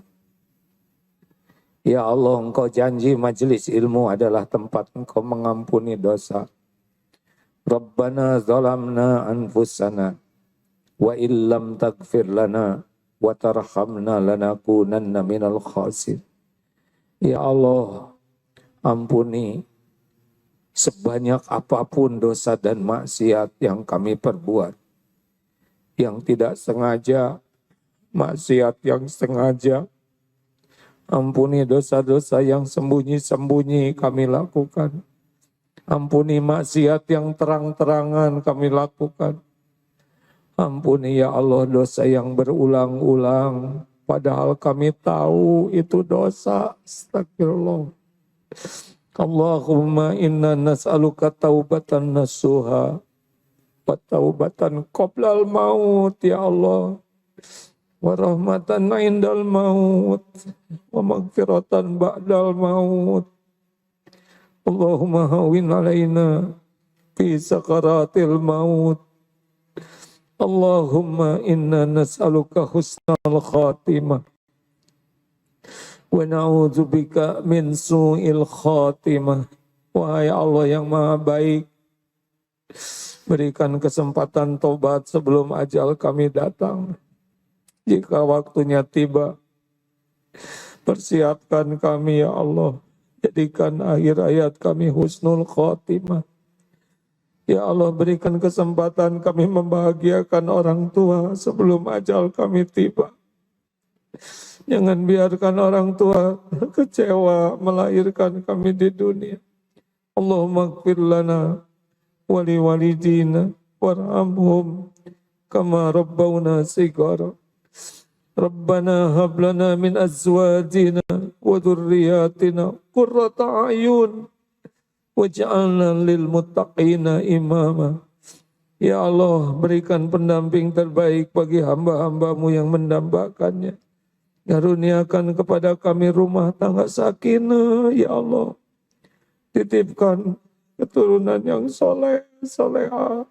Ya Allah, Engkau janji majelis ilmu adalah tempat Engkau mengampuni dosa. Rabbana zalamna anfusana, wa illam taghfir lana, wa tarhamna lanakunanna minal khasir. Ya Allah, ampuni sebanyak apapun dosa dan maksiat yang kami perbuat. Yang tidak sengaja, maksiat yang sengaja. Ampuni dosa-dosa yang sembunyi-sembunyi kami lakukan. Ampuni maksiat yang terang-terangan kami lakukan. Ampuni ya Allah dosa yang berulang-ulang. Padahal kami tahu itu dosa. Astagfirullah. Allahumma inna nas'aluka taubatan nasuha. Wa taubatan qoblal maut ya Allah. Wa rahmatan indal maut. Wa maghfiratan ba'dal maut. Allahumma hawin alaina fi sakaratil maut. Allahumma inna nas'aluka husnal khatimah. Wa na'udzubika min su'il khatimah. Wahai Allah yang maha baik, berikan kesempatan tobat sebelum ajal kami datang. Jika waktunya tiba, persiapkan kami ya Allah. Jadikan akhir hayat kami husnul khatimah. Ya Allah, berikan kesempatan kami membahagiakan orang tua sebelum ajal kami tiba. Jangan biarkan orang tua kecewa melahirkan kami di dunia. Allahumma ighfir lana wa li walidina warhamhum kama rabbawna shighara. Rabbana hab lana min azwajina wa dhurriyyatina qurrata a'yun waj'alna lil muttaqina imama. Ya Allah, berikan pendamping terbaik bagi hamba-hambamu yang mendambakannya. Karuniakan kepada kami rumah tangga sakinah, ya Allah. Titipkan keturunan yang soleh, solehah.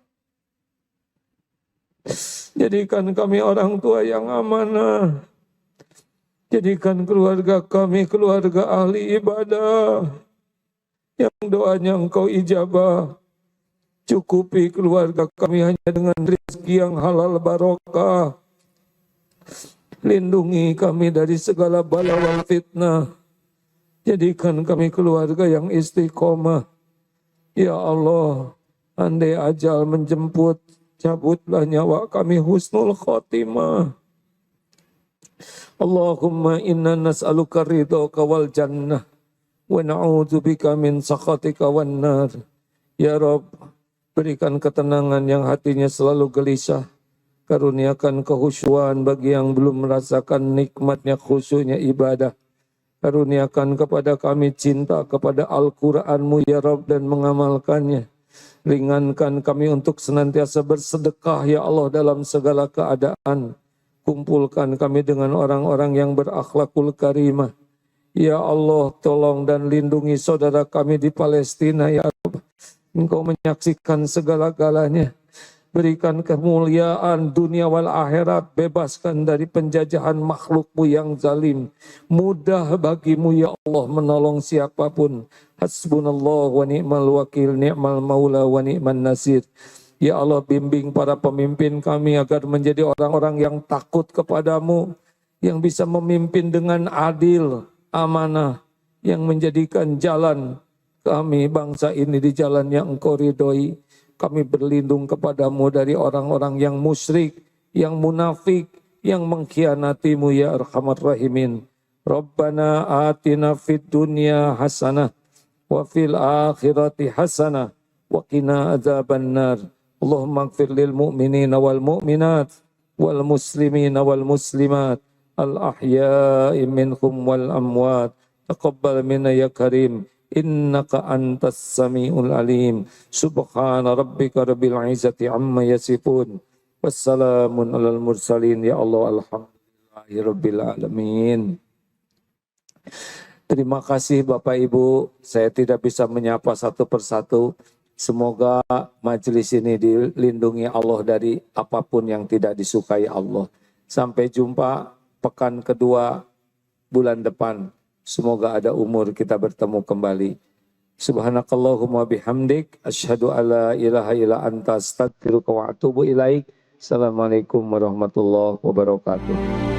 Jadikan kami orang tua yang amanah. Jadikan keluarga kami keluarga ahli ibadah. Yang doanya Engkau ijabah. Cukupi keluarga kami hanya dengan rezeki yang halal barokah. Lindungi kami dari segala bala wal fitnah. Jadikan kami keluarga yang istiqomah. Ya Allah, andai ajal menjemput, cabutlah nyawa kami husnul khotimah. Allahumma inna nas'aluka ridhaka wal jannah wa na'udzubika min sakhatika wan nar. Ya Rabb, berikan ketenangan yang hatinya selalu gelisah. Karuniakan kehusyuan bagi yang belum merasakan nikmatnya khusyuknya ibadah. Karuniakan kepada kami cinta kepada Al-Quran-Mu ya Rabb dan mengamalkannya. Ringankan kami untuk senantiasa bersedekah ya Allah dalam segala keadaan. Kumpulkan kami dengan orang-orang yang berakhlakul karimah. Ya Allah, tolong dan lindungi saudara kami di Palestina ya Rabb. Engkau menyaksikan segala-galanya. Berikan kemuliaan dunia wal akhirat. Bebaskan dari penjajahan makhluk-Mu yang zalim. Mudah bagimu ya Allah menolong siapapun. Hasbunallah wa ni'mal wakil, ni'mal maula wa ni'man nasir. Ya Allah, bimbing para pemimpin kami agar menjadi orang-orang yang takut kepadamu. Yang bisa memimpin dengan adil, amanah. Yang menjadikan jalan kami bangsa ini di jalan yang Engkau ridhoi. Kami berlindung kepadamu dari orang-orang yang musyrik, yang munafik, yang mengkhianati-Mu ya Arhamar Rahimin. Rabbana atina fid dunya hasanah wa fil akhirati hasanah wa qina adzabannar. Allahumma ighfir lil mu'minina wal mu'minat wal muslimina wal muslimat al ahya'i minhum wal amwat. Taqabbal minna ya karim. Innaka antas sami'ul alim. Subhana rabbika rabbil izzati amma yasifun. Wassalamun alal mursalin. Ya Allah, alhamdulillahi rabbil alamin. Terima kasih Bapak Ibu, saya tidak bisa menyapa satu persatu. Semoga majelis ini dilindungi Allah dari apapun yang tidak disukai Allah. Sampai jumpa pekan kedua bulan depan. Semoga ada umur kita bertemu kembali. Subhanakallahumma bihamdik, asyhadu alla ilaha illa anta astaghfiruka wa atubu ilaik. Assalamualaikum warahmatullahi wabarakatuh.